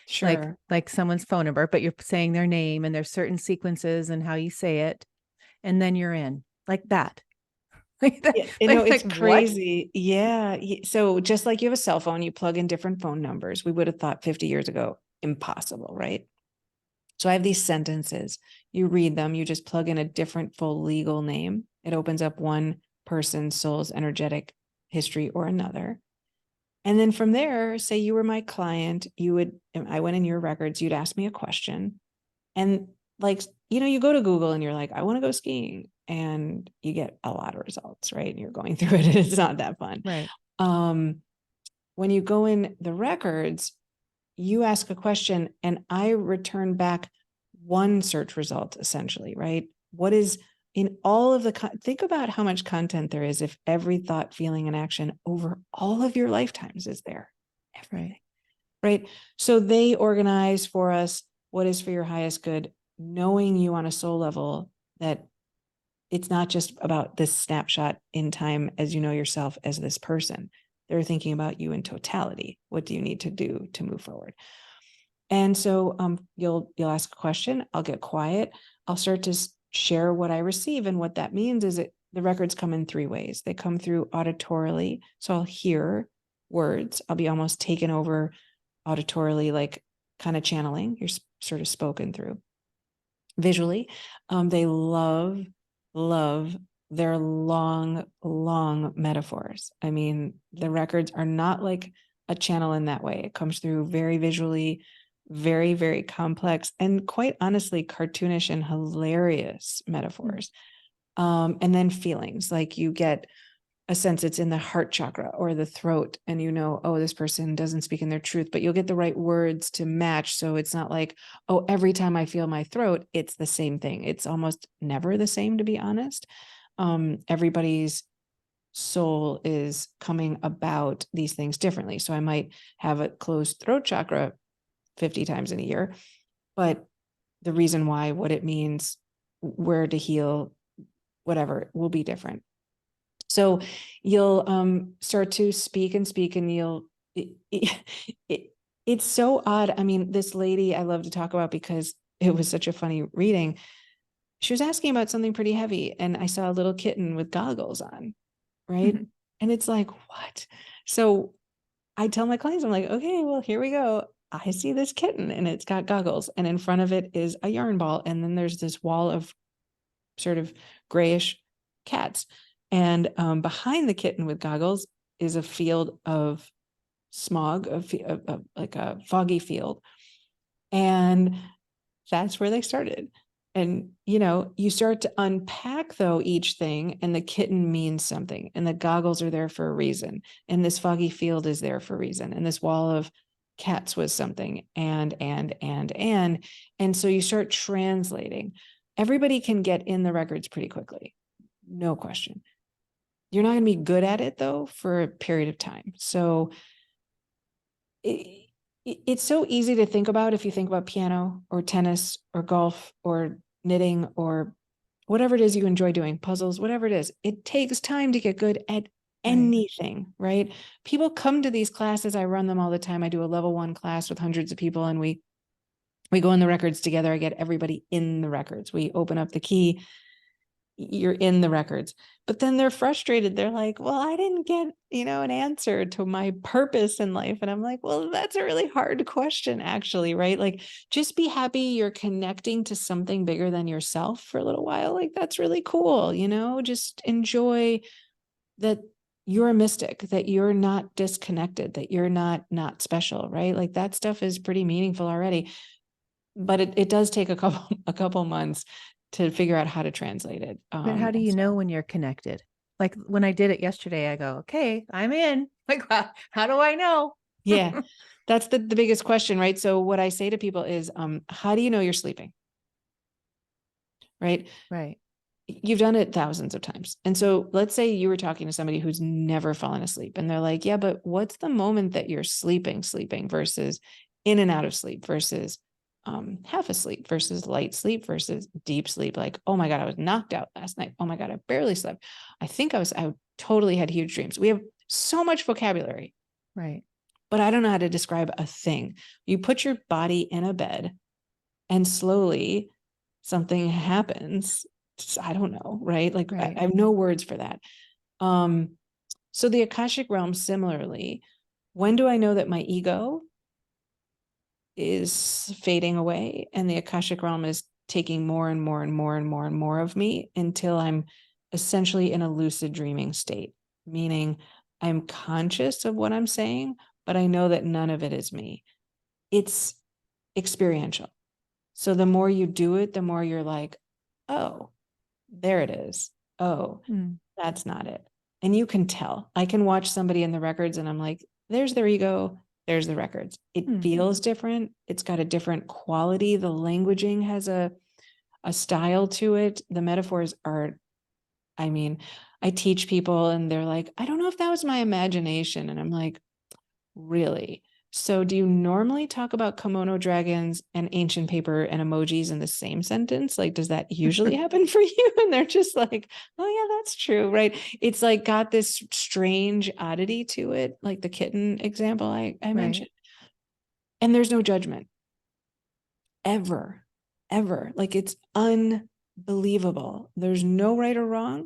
sure. like someone's phone number, but you're saying their name, and there's certain sequences and how you say it, and then you're in like that. Like that, Yeah, you know, it's like what? crazy. Yeah. So just like you have a cell phone, you plug in different phone numbers. We would have thought 50 years ago, impossible, right? So I have these sentences. You read them, you just plug in a different full legal name. It opens up one person's soul's energetic history or another. And then from there, say you were my client, I went in your records, you'd ask me a question. And like, you go to Google and you're like, I want to go skiing. And you get a lot of results, right? And you're going through it and it's not that fun. Right. Um, when you go in the records, you ask a question and I return back one search result, essentially, right? What is in all of the, think about how much content there is if every thought, feeling, and action over all of your lifetimes is there. Everything, right? So they organize for us what is for your highest good, knowing you on a soul level, that it's not just about this snapshot in time as you know yourself as this person. They're thinking about you in totality. What do you need to do to move forward? And so you'll ask a question. I'll get quiet. I'll start to share what I receive. And what that means is the records come in three ways. They come through auditorily. So I'll hear words. I'll be almost taken over auditorily, like kind of channeling. You're sort of spoken through. Visually, they love their long metaphors. I mean, the records are not like a channel in that way. It comes through very visually, very, very complex, and quite honestly, cartoonish and hilarious metaphors. And then feelings, like you get a sense it's in the heart chakra or the throat, and you know, oh, this person doesn't speak in their truth, but you'll get the right words to match. So it's not like, oh, every time I feel my throat, it's the same thing. It's almost never the same, to be honest. Everybody's soul is coming about these things differently. So I might have a closed throat chakra 50 times in a year, but the reason why, what it means, where to heal, whatever, will be different. So you'll start to speak and you'll, it's so odd. I mean, this lady I love to talk about because it was such a funny reading. She was asking about something pretty heavy, and I saw a little kitten with goggles on, right? And it's like, what? So I tell my clients, I'm like, okay, well, here we go. I see this kitten and it's got goggles, and in front of it is a yarn ball. And then there's this wall of sort of grayish cats. And behind the kitten with goggles is a field of smog, like a foggy field. And that's where they started. And, you know, you start to unpack, though, each thing, and the kitten means something, and the goggles are there for a reason, and this foggy field is there for a reason, and this wall of cats was something, and so you start translating. Everybody can get in the records pretty quickly, no question. You're not going to be good at it, though, for a period of time. So it's so easy to think about if you think about piano or tennis or golf or knitting or whatever it is you enjoy doing, puzzles, whatever it is. It takes time to get good at anything, right? People come to these classes. I run them all the time. I do a level 1 class with hundreds of people, and we go in the records together. I get everybody in the records. We open up the key. You're in the records, but then they're frustrated. They're like, well, I didn't get, an answer to my purpose in life. And I'm like, well, that's a really hard question, actually, right? Like, just be happy you're connecting to something bigger than yourself for a little while. Like, that's really cool. Just enjoy that you're a mystic, that you're not disconnected, that you're not special, right? Like, that stuff is pretty meaningful already, but it does take a couple months to figure out how to translate it. But how do you know when you're connected? Like when I did it yesterday, I go, okay, I'm in. Like, how do I know? Yeah, that's the biggest question, right? So what I say to people is, how do you know you're sleeping? Right? Right. You've done it thousands of times. And so let's say you were talking to somebody who's never fallen asleep, and they're like, yeah, but what's the moment that you're sleeping versus in and out of sleep versus half asleep versus light sleep versus deep sleep? Like, oh my God, I was knocked out last night. Oh my God, I barely slept. I totally had huge dreams. We have so much vocabulary. Right. But I don't know how to describe a thing. You put your body in a bed and slowly something happens. I don't know, right? Like, Right. I have no words for that. So the Akashic realm, similarly, when do I know that my ego is fading away and the Akashic realm is taking more and more and more and more and more of me until I'm essentially in a lucid dreaming state, meaning I'm conscious of what I'm saying, but I know that none of it is me. It's experiential. So the more you do it, the more you're like, oh, there it is. Oh, that's not it. And you can tell. I can watch somebody in the records and I'm like, there's their ego. there's the records. It Hmm. feels different. It's got a different quality. The languaging has a style to it. The metaphors are, I mean, I teach people and they're like, I don't know if that was my imagination. And I'm like, really? So do you normally talk about kimono dragons and ancient paper and emojis in the same sentence? Like, does that usually happen for you? And they're just like, oh yeah, that's true, right? It's like got this strange oddity to it, like the kitten example I Right. mentioned. And there's no judgment ever, ever. Like it's unbelievable. There's no right or wrong.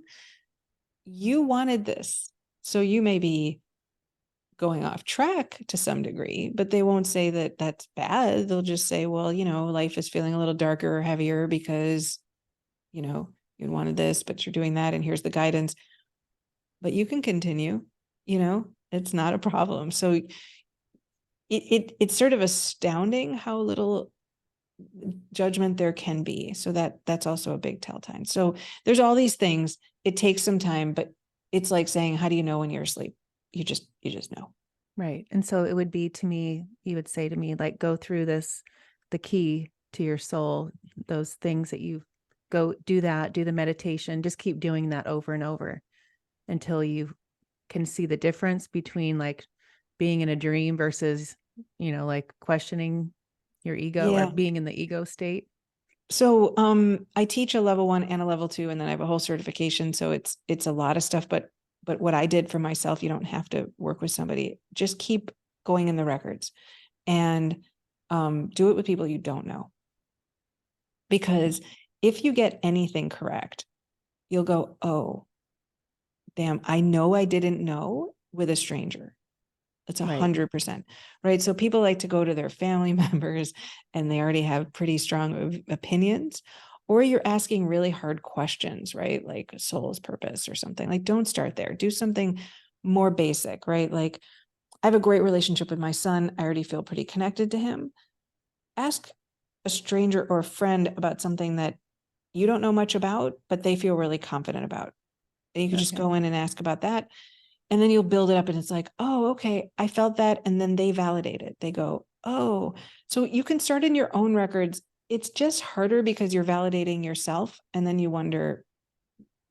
You wanted this. So you may be going off track to some degree, but they won't say that that's bad. They'll just say, well, life is feeling a little darker or heavier because, you wanted this, but you're doing that. And here's the guidance. But you can continue, it's not a problem. So it's sort of astounding how little judgment there can be. So that's also a big telltale. So there's all these things. It takes some time, but it's like saying, how do you know when you're asleep? You just know. Right. And so it would be to me, you would say to me, like, go through this, the key to your soul, those things that you go do that, do the meditation, just keep doing that over and over until you can see the difference between like being in a dream versus, like questioning your ego or Yeah. being in the ego state. So I teach a level 1 and a level 2, and then I have a whole certification. So it's a lot of stuff, but what I did for myself, you don't have to work with somebody. Just keep going in the records and do it with people you don't know. Because if you get anything correct, you'll go, oh, damn, I know I didn't know with a stranger. That's Right. 100%, right? So people like to go to their family members and they already have pretty strong opinions, or you're asking really hard questions, right? Like soul's purpose or something. Like, don't start there. Do something more basic, right? Like, I have a great relationship with my son. I already feel pretty connected to him. Ask a stranger or a friend about something that you don't know much about, but they feel really confident about. And you could just Okay. go in and ask about that. And then you'll build it up and it's like, oh, okay, I felt that. And then they validate it. They go, oh, so you can start in your own records. It's just harder because you're validating yourself. And then you wonder,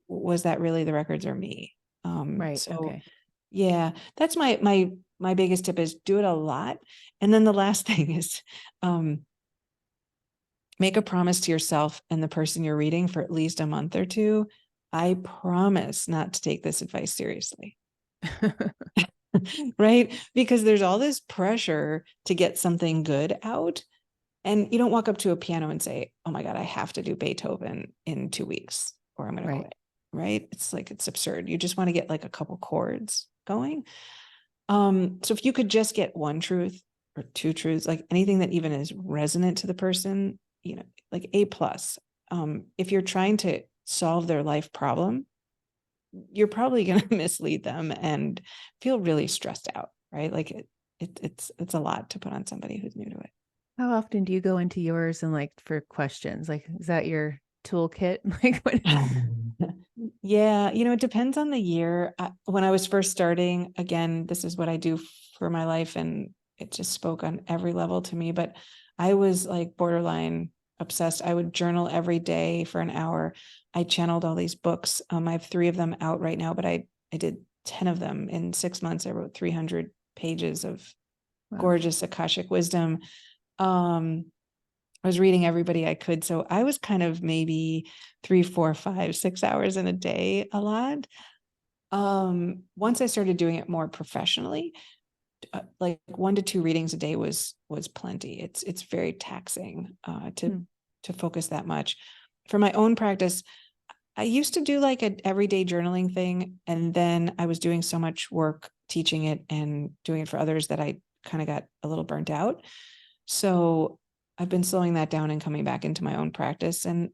was that really the records or me? Right. So Okay. yeah, that's my biggest tip is do it a lot. And then the last thing is make a promise to yourself and the person you're reading for at least a month or two. I promise not to take this advice seriously. Right? Because there's all this pressure to get something good out. And you don't walk up to a piano and say, oh my God, I have to do Beethoven in 2 weeks or I'm going to Right. quit. Right? It's like, it's absurd. You just want to get like a couple chords going. So if you could just get one truth or two truths, like anything that even is resonant to the person, like A plus. If you're trying to solve their life problem, you're probably going to mislead them and feel really stressed out, right? Like it's a lot to put on somebody who's new to it. How often do you go into yours and like for questions? Like, is that your toolkit? Like, what? Yeah, it depends on the year. When I was first starting, again, this is what I do for my life, and it just spoke on every level to me. But I was like borderline obsessed. I would journal every day for an hour. I channeled all these books. I have 3 of them out right now, but I did 10 of them in 6 months. I wrote 300 pages of Wow. gorgeous Akashic wisdom. I was reading everybody I could. So I was kind of maybe 3, 4, 5, 6 hours in a day, a lot. Once I started doing it more professionally, like 1 to 2 readings a day was plenty. It's very taxing Hmm. to focus that much. For my own practice, I used to do like an everyday journaling thing, and then I was doing so much work teaching it and doing it for others that I kind of got a little burnt out. So I've been slowing that down and coming back into my own practice. And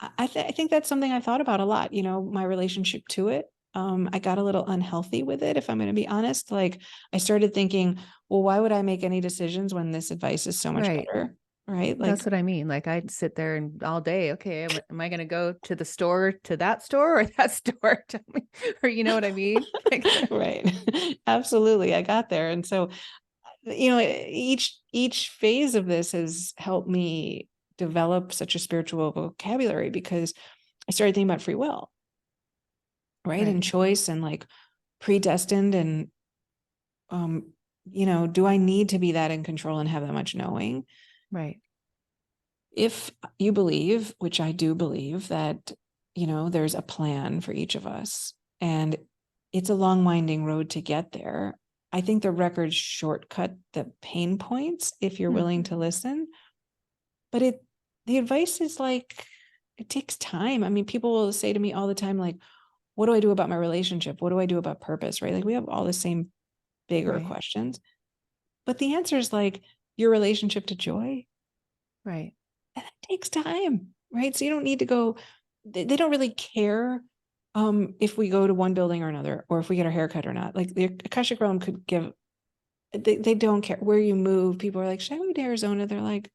I think that's something I thought about a lot, my relationship to it. I got a little unhealthy with it, if I'm going to be honest. Like I started thinking, well, why would I make any decisions when this advice is so much Right. better? Right. That's Like, what I mean. Like I'd sit there and all day, okay, am I going to go to the store, to that store or that store? Tell me, or you know what I mean? Like, right. Absolutely. I got there. And so each phase of this has helped me develop such a spiritual vocabulary, because I started thinking about free will, right? Right. And choice, and like predestined, and do I need to be that in control and have that much knowing? Right. If you believe, which I do believe, that there's a plan for each of us, and it's a long winding road to get there, I think the records shortcut the pain points if you're willing to listen. But the advice is like, it takes time. I mean, people will say to me all the time, like, what do I do about my relationship? What do I do about purpose? Right? Like, we have all the same bigger Right. questions, but the answer is like your relationship to joy. Right. And that takes time, right? So you don't need to go, they don't really care if we go to one building or another, or if we get our hair cut or not. Like the Akashic realm could give, they don't care where you move. People are like, should I move to Arizona? They're like,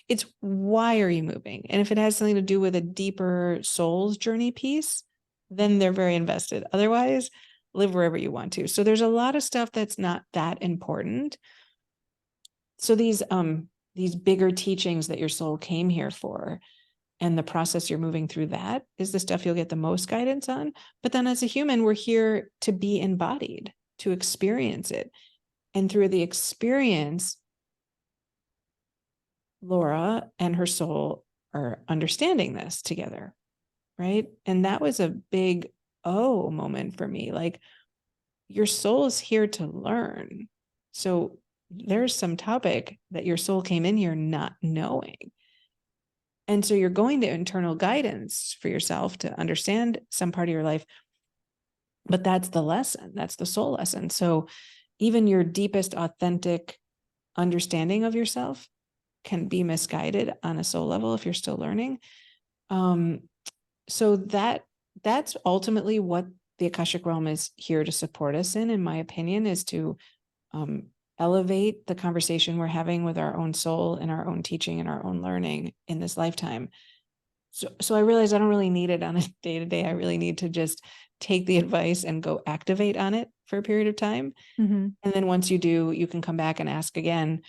it's why are you moving? And if it has something to do with a deeper soul's journey piece, then they're very invested. Otherwise, live wherever you want to. So there's a lot of stuff that's not that important. So these bigger teachings that your soul came here for, and the process you're moving through, that is the stuff you'll get the most guidance on. But then as a human, we're here to be embodied, to experience it. And through the experience, Laura and her soul are understanding this together, right? And that was a big moment for me. Like, your soul is here to learn. So there's some topic that your soul came in here not knowing. And so you're going to internal guidance for yourself to understand some part of your life. But that's the lesson. That's the soul lesson. So even your deepest, authentic understanding of yourself can be misguided on a soul level if you're still learning. So that's ultimately what the Akashic realm is here to support us in my opinion, is to elevate the conversation we're having with our own soul and our own teaching and our own learning in this lifetime. So I realize I don't really need it on a day-to-day. I really need to just take the advice and go activate on it for a period of time. Mm-hmm. And then once you do, you can come back and ask again,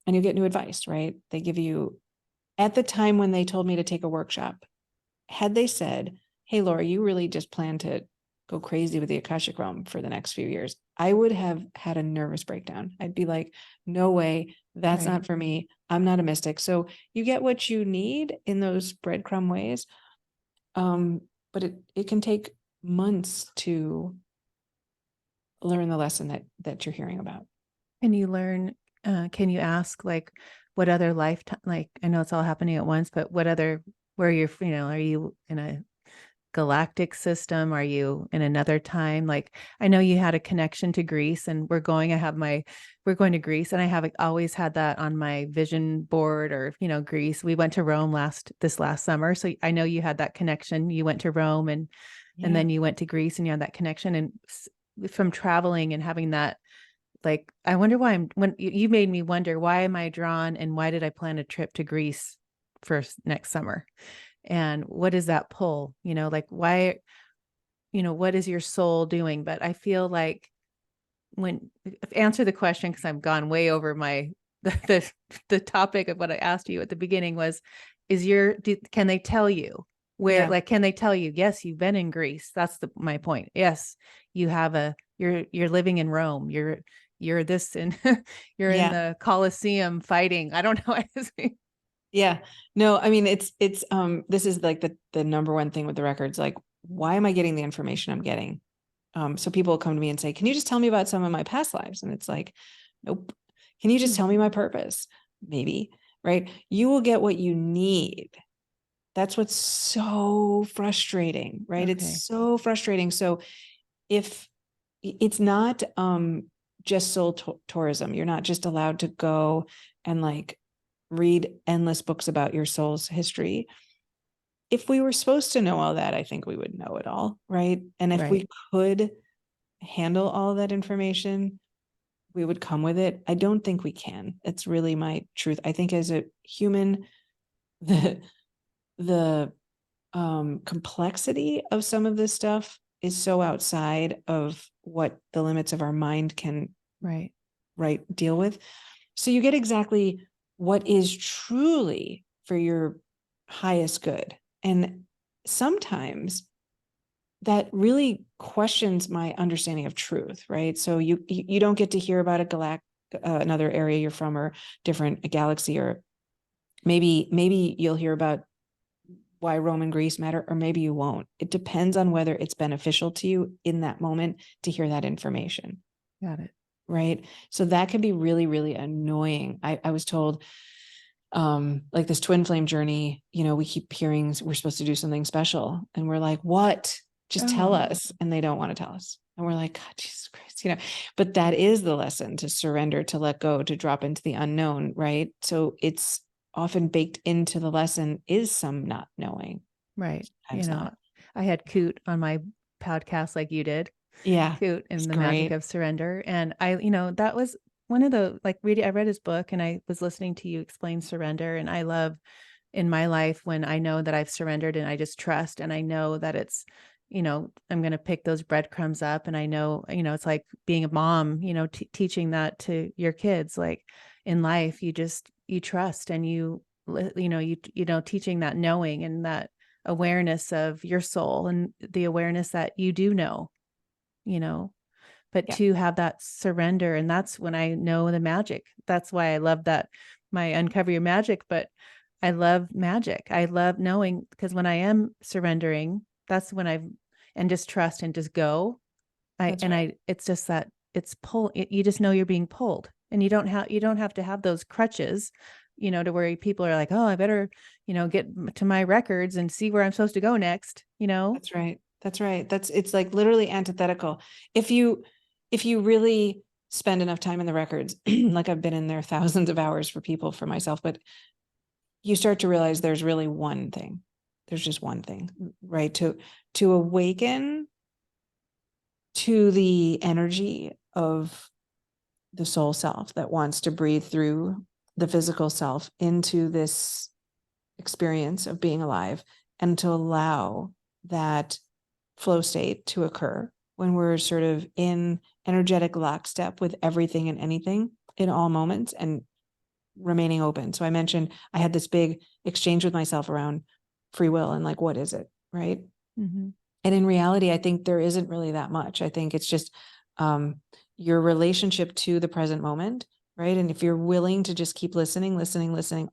and you get new advice, right? They give you, at the time when they told me to take a workshop, had they said, hey, Laura, you really just plan to go crazy with the Akashic realm for the next few years, I would have had a nervous breakdown. I'd be like, no way, that's Right. not for me. I'm not a mystic. So you get what you need in those breadcrumb ways. But it can take months to learn the lesson that you're hearing about. Can you learn, can you ask like what other lifetime, like I know it's all happening at once, but what other, where you're, are you in a galactic system? Are you in another time? Like I know you had a connection to Greece, and we're going to Greece, and I have always had that on my vision board, or, Greece. We went to Rome this last summer. So I know you had that connection. You went to Rome, and Yeah. then you went to Greece, and you had that connection. And from traveling and having that, like, I wonder why when you made me wonder, why am I drawn, and why did I plan a trip to Greece for next summer? And what is that pull? Like, why, what is your soul doing? But I feel like, when answer the question, because I've gone way over my the topic of what I asked you at the beginning was, can they tell you where, Yeah. like, can they tell you, yes, you've been in Greece? That's my point. Yes, you have you're living in Rome. You're this, and you're in Yeah. the Colosseum fighting. I don't know. Yeah. No, I mean, it's this is like the number one thing with the records. Like, why am I getting the information I'm getting? So people come to me and say, can you just tell me about some of my past lives? And it's like, nope. Can you just tell me my purpose? Maybe, right? You will get what you need. That's what's so frustrating, right? It's Okay. so frustrating. So if it's not just soul tourism, you're not just allowed to go and like read endless books about your soul's history. If we were supposed to know all that, I think we would know it all, right? And if we Right. could handle all that information, we would come with it. I don't think we can. It's really my truth. I think as a human, the the complexity of some of this stuff is so outside of what the limits of our mind can Right. right deal with. So you get exactly what is truly for your highest good. And sometimes that really questions my understanding of truth, right? So you don't get to hear about another area you're from, or a galaxy, or maybe you'll hear about why Rome and Greece matter, or maybe you won't. It depends on whether it's beneficial to you in that moment to hear that information. Got it. Right. So that can be really, really annoying. I was told, like this twin flame journey, we keep hearing we're supposed to do something special. And we're like, what? Just tell Oh, us. And they don't want to tell us. And we're like, God, Jesus Christ, but that is the lesson, to surrender, to let go, to drop into the unknown. Right. So it's often baked into the lesson is some not knowing. right. Sometimes not. I had Coot on my podcast like you did. Yeah. Coot It's and the Magic great. of Surrender. And that was one of the I read his book and I was listening to you explain surrender. And I love in my life when I know that I've surrendered and I just trust and I know that it's, I'm going to pick those breadcrumbs up. And I know, it's like being a mom, teaching that to your kids, like in life, you trust and teaching that knowing and that awareness of your soul and the awareness that you do know, but Yeah. to have that surrender. And that's when I know the magic. That's why I love that my Uncover Your Magic, but I love magic. I love knowing, because when I am surrendering, that's when and just trust and just go. That's right. It's just that you just know you're being pulled and you don't have to have those crutches, to where people are like, oh, I better, get to my records and see where I'm supposed to go next. That's right. That's right. It's like literally antithetical. If you really spend enough time in the records, like I've been in there thousands of hours for people, for myself, but you start to realize there's really one thing. There's just one thing, right? To awaken to the energy of the soul self that wants to breathe through the physical self into this experience of being alive, and to allow that flow state to occur when we're sort of in energetic lockstep with everything and anything in all moments and remaining open. So I mentioned I had this big exchange with myself around free will and like, what is it? Right. Mm-hmm. And in reality, I think there isn't really that much. I think it's just your relationship to the present moment, right? And if you're willing to just keep listening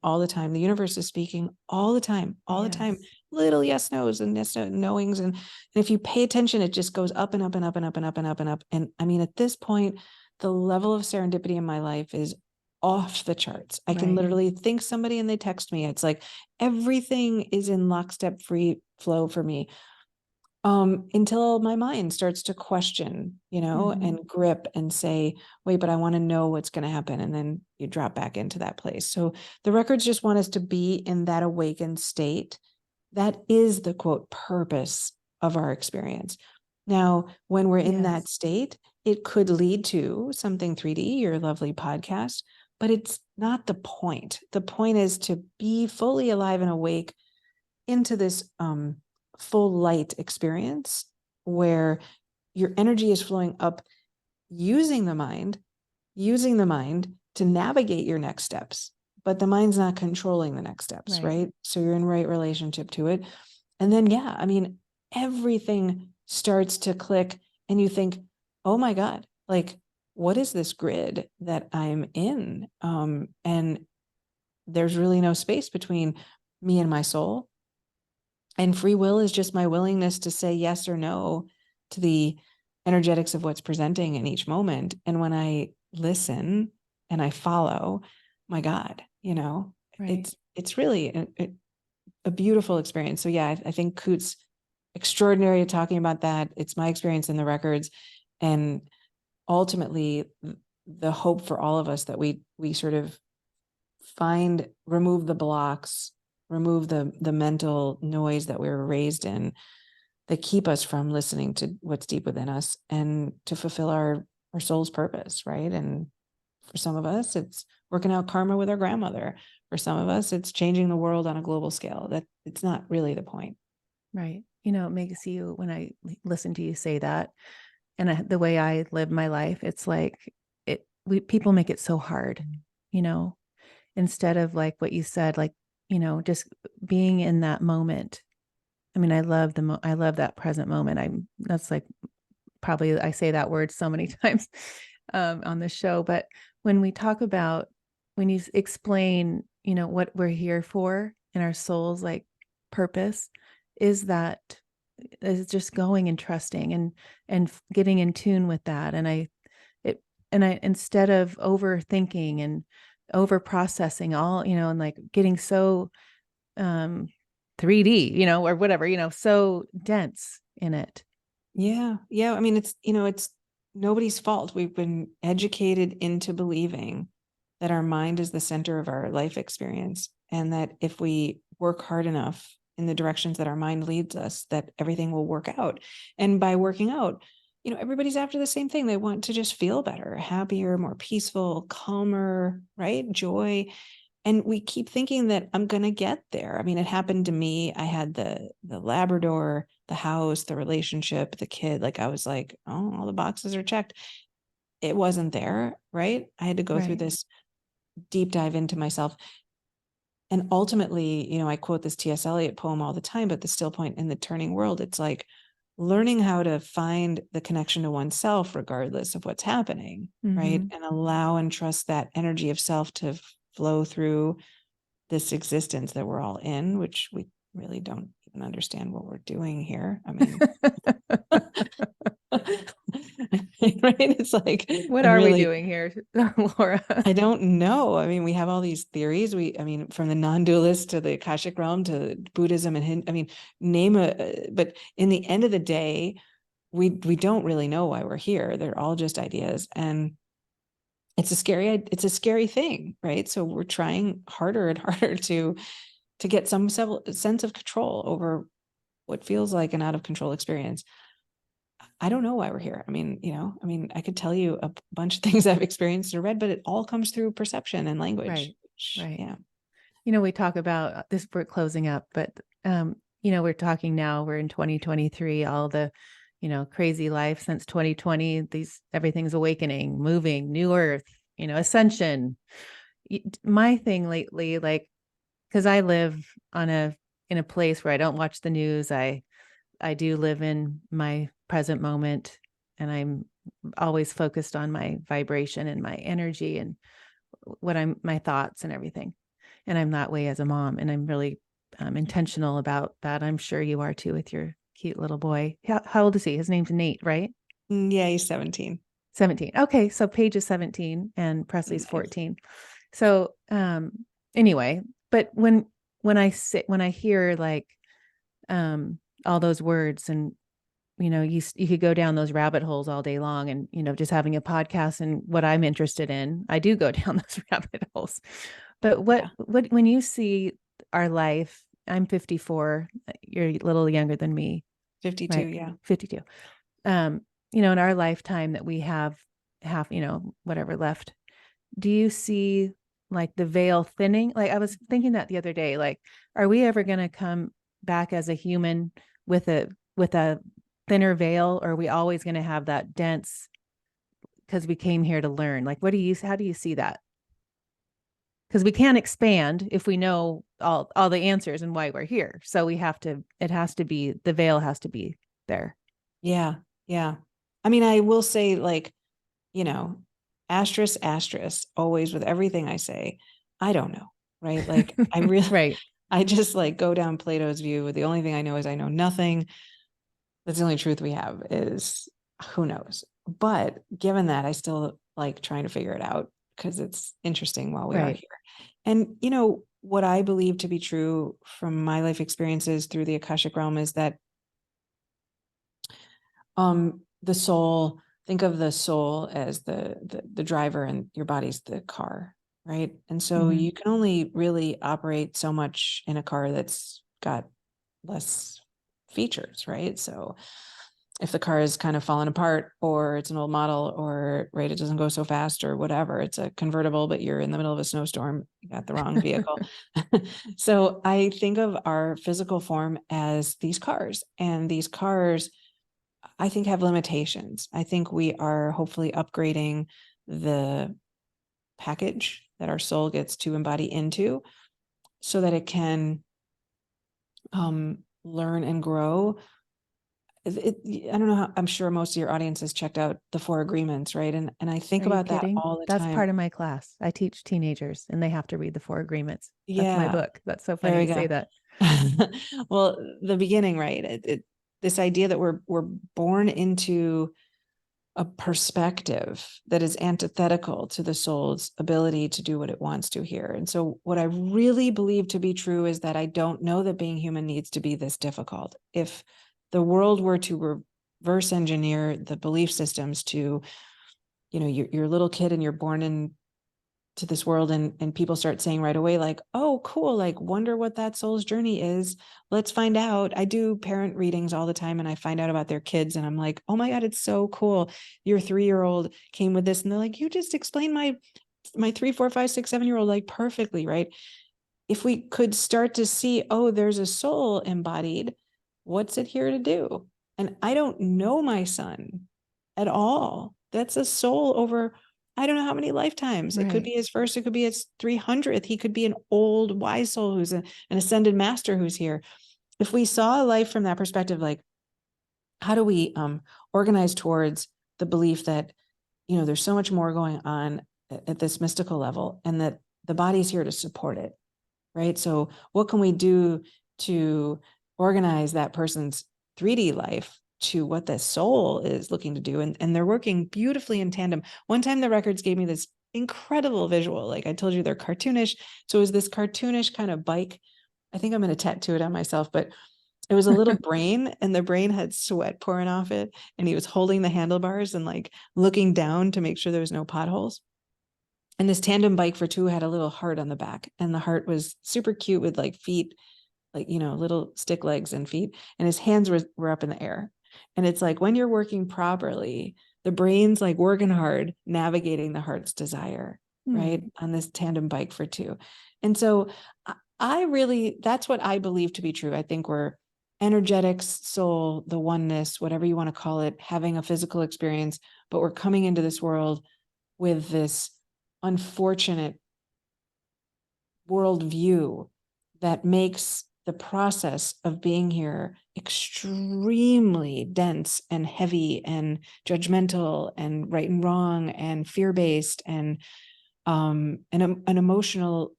all the time, the universe is speaking all the time, Yes. little yes nos and yes no knowings. And if you pay attention, it just goes up and up and up and up and up and up and up. And I mean, at this point, the level of serendipity in my life is off the charts. I can Right. literally think somebody and they text me. It's like everything is in lockstep free flow for me, until my mind starts to question, Mm-hmm. and grip and say, wait, but I want to know what's going to happen. And then you drop back into that place. So the records just want us to be in that awakened state. That is the quote purpose of our experience. Now, when we're in that Yes. state, it could lead to something 3D, your lovely podcast, but it's not the point. The point is to be fully alive and awake into this full light experience where your energy is flowing up, using the mind to navigate your next steps, but the mind's not controlling the next steps, Right. right? So you're in right relationship to it. And then, yeah, I mean, everything starts to click and you think, oh my God, like, what is this grid that I'm in? And there's really no space between me and my soul. And free will is just my willingness to say yes or no to the energetics of what's presenting in each moment. And when I listen and I follow, my God, Right. it's really a beautiful experience. So yeah, I think Coot's extraordinary at talking about that. It's my experience in the records, and ultimately the hope for all of us that we sort of remove the blocks, remove the mental noise that we were raised in that keep us from listening to what's deep within us, and to fulfill our soul's purpose, right? And for some of us, it's working out karma with our grandmother. For some of us, it's changing the world on a global scale. That it's not really the point. Right. It makes you, when I listen to you say that, and the way I live my life, it's like people make it so hard, you know, instead of like what you said, like, you know, just being in that moment. I mean, I love that present moment. That's like, probably I say that word so many times on the show, but when we talk about, when you explain, you know, what we're here for and our soul's like purpose is that, is just going and trusting and getting in tune with that. And I instead of overthinking and over processing all, you know, and like getting so 3D, you know, or whatever, you know, so dense in it. Yeah. Yeah. I mean, it's nobody's fault. We've been educated into believing that our mind is the center of our life experience, and that if we work hard enough in the directions that our mind leads us, that everything will work out. And by working out, everybody's after the same thing. They want to just feel better, happier, more peaceful, calmer, right? Joy. And we keep thinking that I'm going to get there. I mean, it happened to me. I had the Labrador, the house, the relationship, the kid. Like, I was like, oh, all the boxes are checked. It wasn't there, right? I had to go through Right. this deep dive into myself. And ultimately, I quote this T.S. Eliot poem all the time, but the still point in the turning world, it's like learning how to find the connection to oneself regardless of what's happening, right? Mm-hmm. And allow and trust that energy of self to flow through this existence that we're all in, which we really don't even understand what we're doing here. I mean, right? It's like, What I are we really, doing here, Laura? I don't know. I mean, we have all these theories. I mean, from the non-dualist to the Akashic realm to Buddhism and Hindu, I mean, but in the end of the day, we don't really know why we're here. They're all just ideas. And it's a scary thing, right? So we're trying harder and harder to get some sense of control over what feels like an out of control experience. I don't know why we're here. I mean, I could tell you a bunch of things I've experienced or read, but it all comes through perception and language. Right. Right. Yeah. You know, we talk about this, we're closing up, but you know, we're talking now, we're in 2023, all the, you know, crazy life since 2020, everything's awakening, moving, new earth, you know, ascension. My thing lately, like, because I live in a place where I don't watch the news. I do live in my present moment, and I'm always focused on my vibration and my energy and my thoughts and everything. And I'm that way as a mom, and I'm really intentional about that. I'm sure you are too with your cute little boy. How old is he? His name's Nate, right? Yeah, he's 17. 17. Okay, so Paige is 17 and Presley's Nice. 14. So anyway, but when I hear like all those words, and you know, you could go down those rabbit holes all day long, and you know, just having a podcast and what I'm interested in, I do go down those rabbit holes. But Yeah. what when you see our life, I'm 54, you're a little younger than me, 52. right? Yeah. 52. You know, in our lifetime that we have half, you know, whatever left, do you see like the veil thinning? Like I was thinking that the other day, like, are we ever going to come back as a human with a thinner veil, or are we always going to have that dense because we came here to learn? Like, how do you see that? Because we can't expand if we know all the answers and why we're here. So it has to be, the veil has to be there. Yeah. Yeah. I mean, I will say, like, you know, asterisk, asterisk, always with everything I say, I don't know. Right. Like, I really, Right. I just like go down Plato's view. The only thing I know is I know nothing. That's the only truth we have, is who knows. But given that, I still like trying to figure it out because it's interesting while we are Right. here. And, what I believe to be true from my life experiences through the Akashic realm is that the soul, think of the soul as the driver, and your body's the car, right? And so Mm-hmm. you can only really operate so much in a car that's got less features, right? So if the car is kind of fallen apart, or it's an old model, or right, it doesn't go so fast, or whatever, it's a convertible, but you're in the middle of a snowstorm, you got the wrong vehicle. So I think of our physical form as these cars, and these cars, I think, have limitations. I think we are hopefully upgrading the package that our soul gets to embody into, so that it can learn and grow. I don't know how, I'm sure most of your audience has checked out the 4 agreements, right? And I think Are you about that kidding? all the That's time. part of my class. I teach teenagers and they have to read the 4 agreements. That's my Yeah, book. That's so there funny we you say go. that. Well, the beginning, right? This idea that we're born into a perspective that is antithetical to the soul's ability to do what it wants to here. And so what I really believe to be true is that I don't know that being human needs to be this difficult. If the world were to reverse engineer the belief systems to, you're a little kid and you're born into this world, and people start saying right away, like, oh, cool, like, wonder what that soul's journey is. Let's find out. I do parent readings all the time and I find out about their kids and I'm like, oh my God, it's so cool. Your 3-year-old came with this. And they're like, you just explained my 3, 4, 5, 6, 7-year-old like perfectly, right? If we could start to see, oh, there's a soul embodied, what's it here to do? And I don't know my son at all. That's a soul over, I don't know how many lifetimes. It could Right. be his first, it could be his 300th. He could be an old wise soul who's an ascended master who's here. If we saw life from that perspective, like, how do we organize towards the belief that, there's so much more going on at this mystical level, and that the body's here to support it, right? So what can we do to organize that person's 3D life to what the soul is looking to do? And they're working beautifully in tandem. One time the records gave me this incredible visual. Like I told you, they're cartoonish. So it was this cartoonish kind of bike. I think I'm going to tattoo it on myself, but it was a little brain, and the brain had sweat pouring off it. And he was holding the handlebars and like looking down to make sure there was no potholes. And this tandem bike for 2 had a little heart on the back, and the heart was super cute with like feet, like, little stick legs and feet. And his hands were up in the air. And it's like, when you're working properly, the brain's like working hard, navigating the heart's desire, right? On this tandem bike for 2. And so I really, that's what I believe to be true. I think we're energetics, soul, the oneness, whatever you want to call it, having a physical experience, but we're coming into this world with this unfortunate worldview that makes the process of being here extremely dense and heavy and judgmental and right and wrong and fear-based and an emotional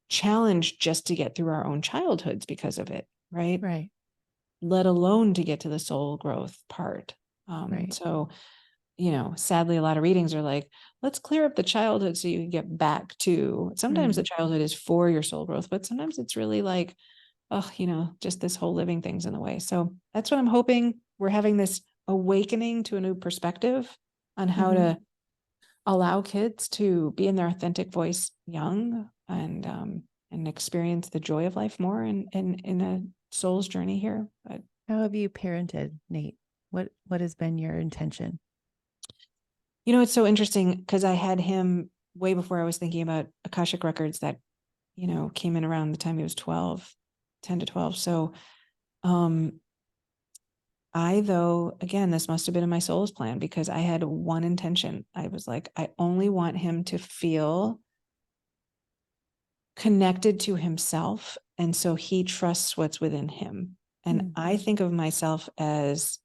challenge just to get through our own childhoods because of it, right? Right. Let alone to get to the soul growth part. Right. So sadly, a lot of readings are like, let's clear up the childhood so you can get back to, sometimes the childhood is for your soul growth, but sometimes it's really like, oh, just this whole living thing's in the way. So that's what I'm hoping. We're having this awakening to a new perspective on how to allow kids to be in their authentic voice young, and experience the joy of life more in a soul's journey here. But How have you parented, Nate? What has been your intention? it's so interesting because I had him way before I was thinking about Akashic Records that, came in around the time he was 12, 10 to 12. So though, again, this must have been in my soul's plan, because I had one intention. I was like, I only want him to feel connected to himself. And so he trusts what's within him. And I think of myself as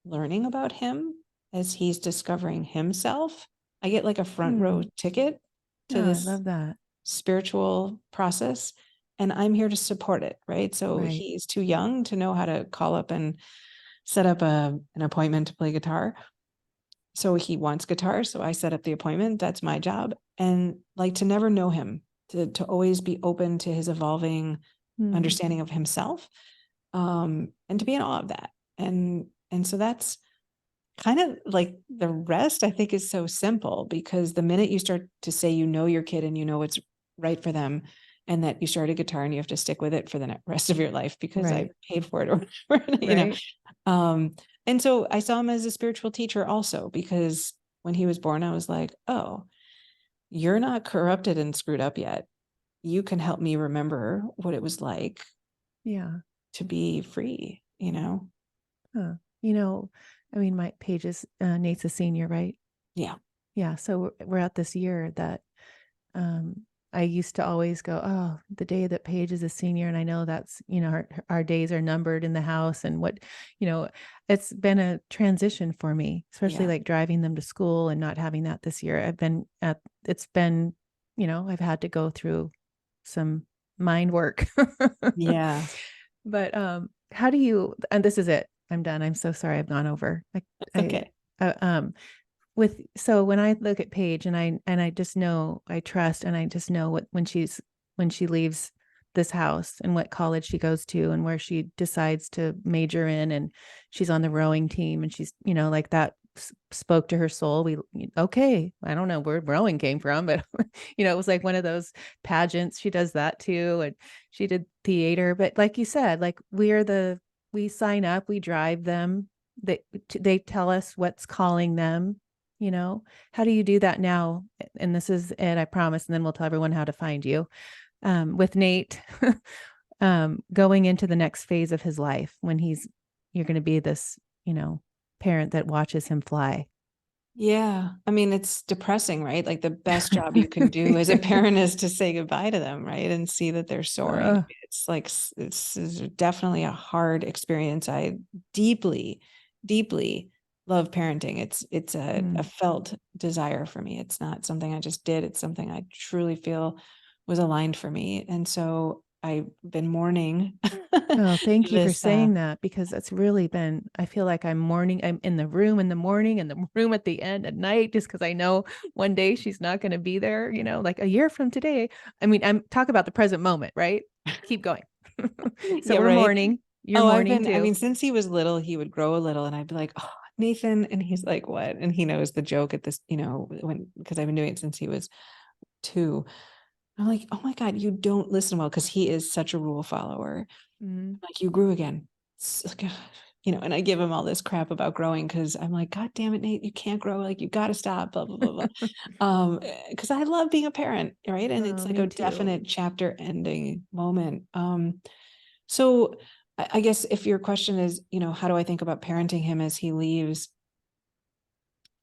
learning about him as he's discovering himself. I get like a front row ticket to Oh, I this love that. spiritual process, and I'm here to support it, right? So Right. he's too young to know how to call up and set up an appointment to play guitar. So he wants guitar, so I set up the appointment. That's my job. And like, to never know him, to always be open to his evolving understanding of himself, and to be in awe of that. And so that's kind of like, the rest I think is so simple, because the minute you start to say your kid and what's right for them, and that you start a guitar and you have to stick with it for the rest of your life because I Right. paid for it or whatever, Right. and so I saw him as a spiritual teacher also, because when he was born, I was like, oh, you're not corrupted and screwed up yet. You can help me remember what it was like Yeah. to be free, Huh. You know, I mean, my Paige is Nate's a senior, right? Yeah. Yeah. So we're at this year that um, I used to always go, oh, the day that Paige is a senior. And I know that's, our days are numbered in the house and you know, it's been a transition for me, especially Yeah. like driving them to school and not having that this year. It's been, I've had to go through some mind work. Yeah. But how do you, and this is it. I'm done. I'm so sorry I've gone over. It's I okay. so when I look at Paige and I just know I trust and I just know what when she leaves this house and what college she goes to and where she decides to major in and she's on the rowing team and she's like that spoke to her soul. Okay, I don't know where rowing came from, but it was like one of those pageants. She does that too, and she did theater. But like you said, like we sign up, we drive them. They tell us what's calling them. How do you do that now? And this is it, I promise. And then we'll tell everyone how to find you. With Nate, going into the next phase of his life when you're going to be this, parent that watches him fly. Yeah. I mean, it's depressing, right? Like the best job you can do as a parent is to say goodbye to them, right? And see that they're soaring. Uh, It's like, it's definitely a hard experience. I deeply, deeply love parenting. It's a mm. felt desire for me. It's not something I just did. It's something I truly feel was aligned for me. And so I've been mourning Oh, thank you for this, saying that because it's really I feel like I'm mourning. I'm in the room in the morning and the room at the end at night, just because I know one day she's not going to be there, like a year from today. I mean, I'm talk about the present moment, right? Keep going. So yeah, we're right. mourning. You're Oh, mourning I too. mean, since he was little, he would grow a little and I'd be like, oh, Nathan. And he's like, what? And he knows the joke at this, because I've been doing it since he was 2. I'm like, oh my God, you don't listen well because he is such a rule follower. Mm. Like, you grew again. And I give him all this crap about growing because I'm like, God damn it, Nate, you can't grow. Like, you got to stop, blah, blah, blah, blah. Because I love being a parent, right? And it's Oh, like me a too. definite chapter ending moment. So I guess if your question is, how do I think about parenting him as he leaves?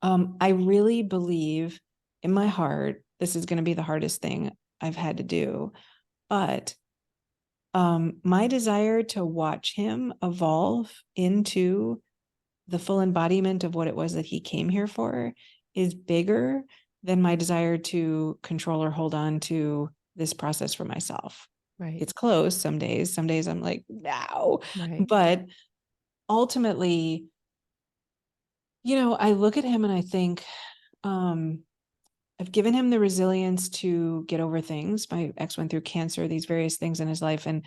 I really believe in my heart, this is going to be the hardest thing I've had to do, but my desire to watch him evolve into the full embodiment of what it was that he came here for is bigger than my desire to control or hold on to this process for myself. Right. It's close some days. Some days I'm like, no. Right. But ultimately, I look at him and I think, I've given him the resilience to get over things. My ex went through cancer, these various things in his life, and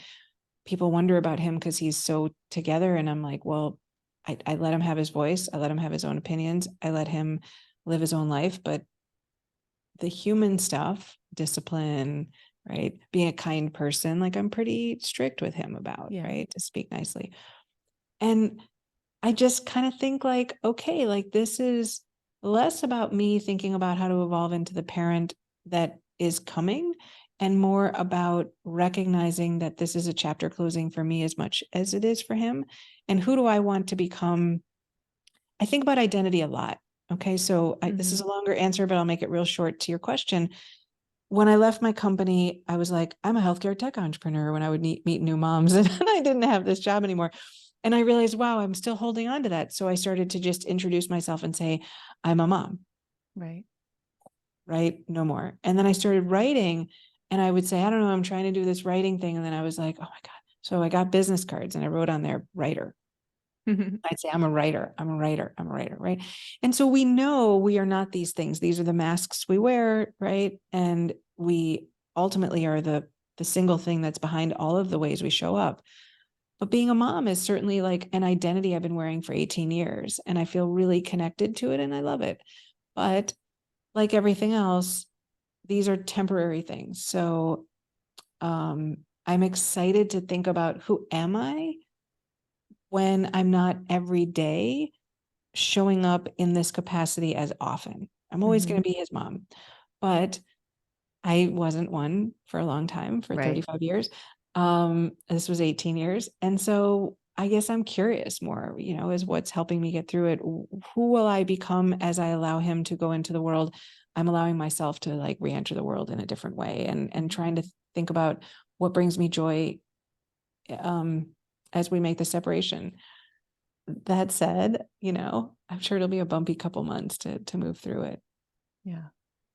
people wonder about him because he's so together. And I'm like, well, I let him have his voice. I let him have his own opinions. I let him live his own life. But the human stuff, discipline, right? Being a kind person, like I'm pretty strict with him about, Yeah. right? To speak nicely. And I just kind of think like, okay, like this is less about me thinking about how to evolve into the parent that is coming and more about recognizing that this is a chapter closing for me as much as it is for him. And who do I want to become? I think about identity a lot. Okay. So this is Mm-hmm. a longer answer, but I'll make it real short to your question. When I left my company, I was like, I'm a healthcare tech entrepreneur when I would meet new moms and I didn't have this job anymore. And I realized, wow, I'm still holding on to that. So I started to just introduce myself and say, I'm a mom, Right. right? No more. And then I started writing and I would say, I don't know, I'm trying to do this writing thing. And then I was like, oh my God. So I got business cards and I wrote on there, writer. I'd say, I'm a writer, I'm a writer, I'm a writer, right? And so we know we are not these things. These are the masks we wear, right? And we ultimately are the single thing that's behind all of the ways we show up. But being a mom is certainly like an identity I've been wearing for 18 years, and I feel really connected to it and I love it. But like everything else, these are temporary things. So I'm excited to think about who am I when I'm not every day showing up in this capacity as often. I'm always Mm-hmm. going to be his mom, but I wasn't one for a long time, for Right. 35 years. This was 18 years. And so I guess I'm curious more, is what's helping me get through it. Who will I become as I allow him to go into the world? I'm allowing myself to like re-enter the world in a different way, and trying to think about what brings me joy, um, as we make the separation. That said, I'm sure it'll be a bumpy couple months to move through it. Yeah.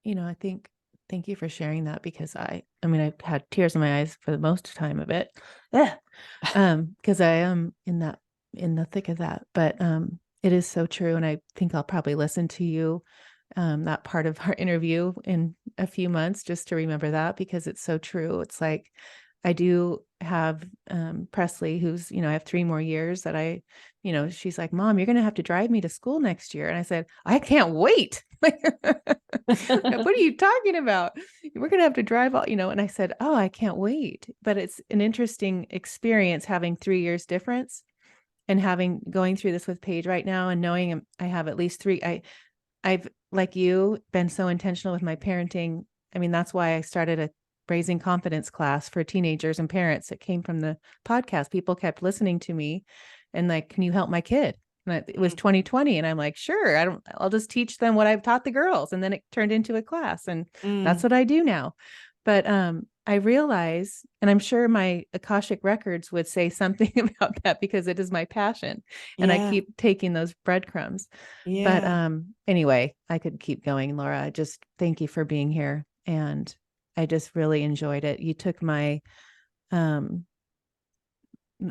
I think thank you for sharing that because I mean, I've had tears in my eyes for the most time of it. Yeah. Because I am in the thick of that. But it is so true. And I think I'll probably listen to you that part of our interview in a few months just to remember that because it's so true. It's like I do have Presley, who's, I have 3 more years that she's like, Mom, you're going to have to drive me to school next year. And I said, I can't wait. What are you talking about? We're going to have to drive all, and I said, oh, I can't wait. But it's an interesting experience having 3 years difference and going through this with Paige right now and knowing I have at least three. I've, like you, been so intentional with my parenting. I mean, that's why I started a raising confidence class for teenagers and parents. It came from the podcast. People kept listening to me and like, can you help my kid? And it was 2020. And I'm like, sure, I'll just teach them what I've taught the girls. And then it turned into a class. And that's what I do now. But I realize, and I'm sure my Akashic Records would say something about that because it is my passion. And I Yeah. keep taking those breadcrumbs. But Yeah. anyway, I could keep going, Laura. I just thank you for being here. And I just really enjoyed it. You took um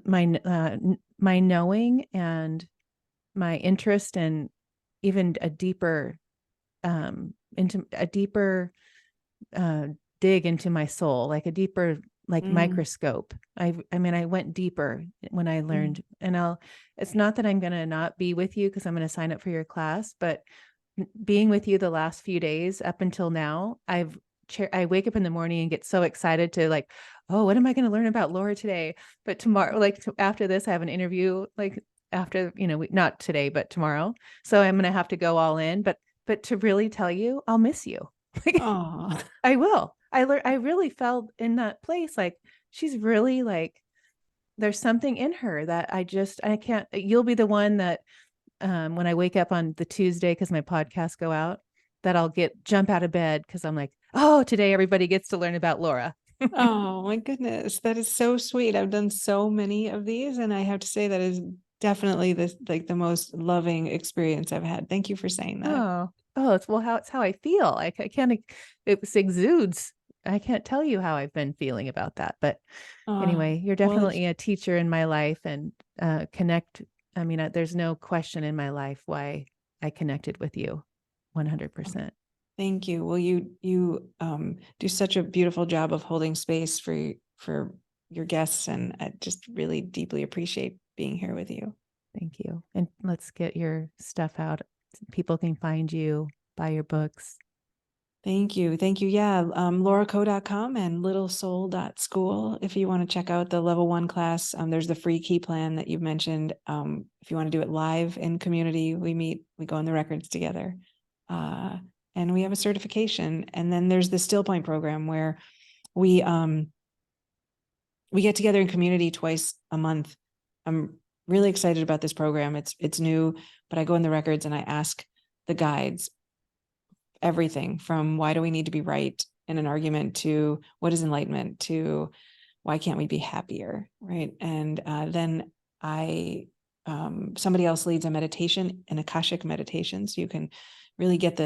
my knowing and my interest and even a deeper into a deeper uh dig into my soul, like a deeper like Mm, microscope. I mean I went deeper when I mm, learned and it's not that I'm going to not be with you because I'm going to sign up for your class, but being with you the last few days up until now, I wake up in the morning and get so excited to like, oh, what am I going to learn about Laura today? But tomorrow, like after this, I have an interview, like after, not today, but tomorrow. So I'm going to have to go all in, but to really tell you, I'll miss you. Like oh, I will. I really felt in that place. Like she's really like, there's something in her that I can't, you'll be the one that when I wake up on the Tuesday, because my podcasts go out, that I'll jump out of bed because I'm like, oh, today everybody gets to learn about Laura. oh my goodness. That is so sweet. I've done so many of these, and I have to say that is definitely the most loving experience I've had. Thank you for saying that. It's how I feel. I can't, it exudes. I can't tell you how I've been feeling about that. But Oh, anyway, you're well, it's definitely a teacher in my life and connect. I mean, there's no question in my life why I connected with you 100%. thank you. Well, you do such a beautiful job of holding space for your guests, and I just really deeply appreciate being here with you. Thank you. And let's get your stuff out. People can find you, buy your books. Thank you. Thank you. Yeah. LauraCo.com and littlesoul.school. If you want to check out the level 1 class, there's the free key plan that you've mentioned. If you want to do it live in community, we meet, we go on the records together. And we have a certification. And then there's the Still Point program where we get together in community twice a month. I'm really excited about this program. It's new, but I go in the records and I ask the guides everything from why do we need to be right in an argument to what is enlightenment to why can't we be happier, right? And then I somebody else leads a meditation, an Akashic meditation, so you can really get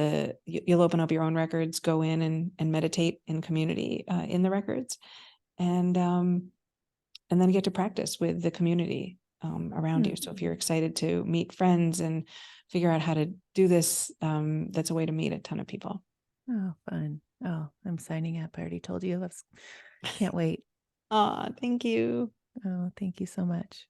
you'll open up your own records, go in and meditate in community in the records, and then get to practice with the community around you. So if you're excited to meet friends and figure out how to do this, that's a way to meet a ton of people. Oh, fun. Oh, I'm signing up. I already told you. Can't wait. Thank you. Oh, thank you so much.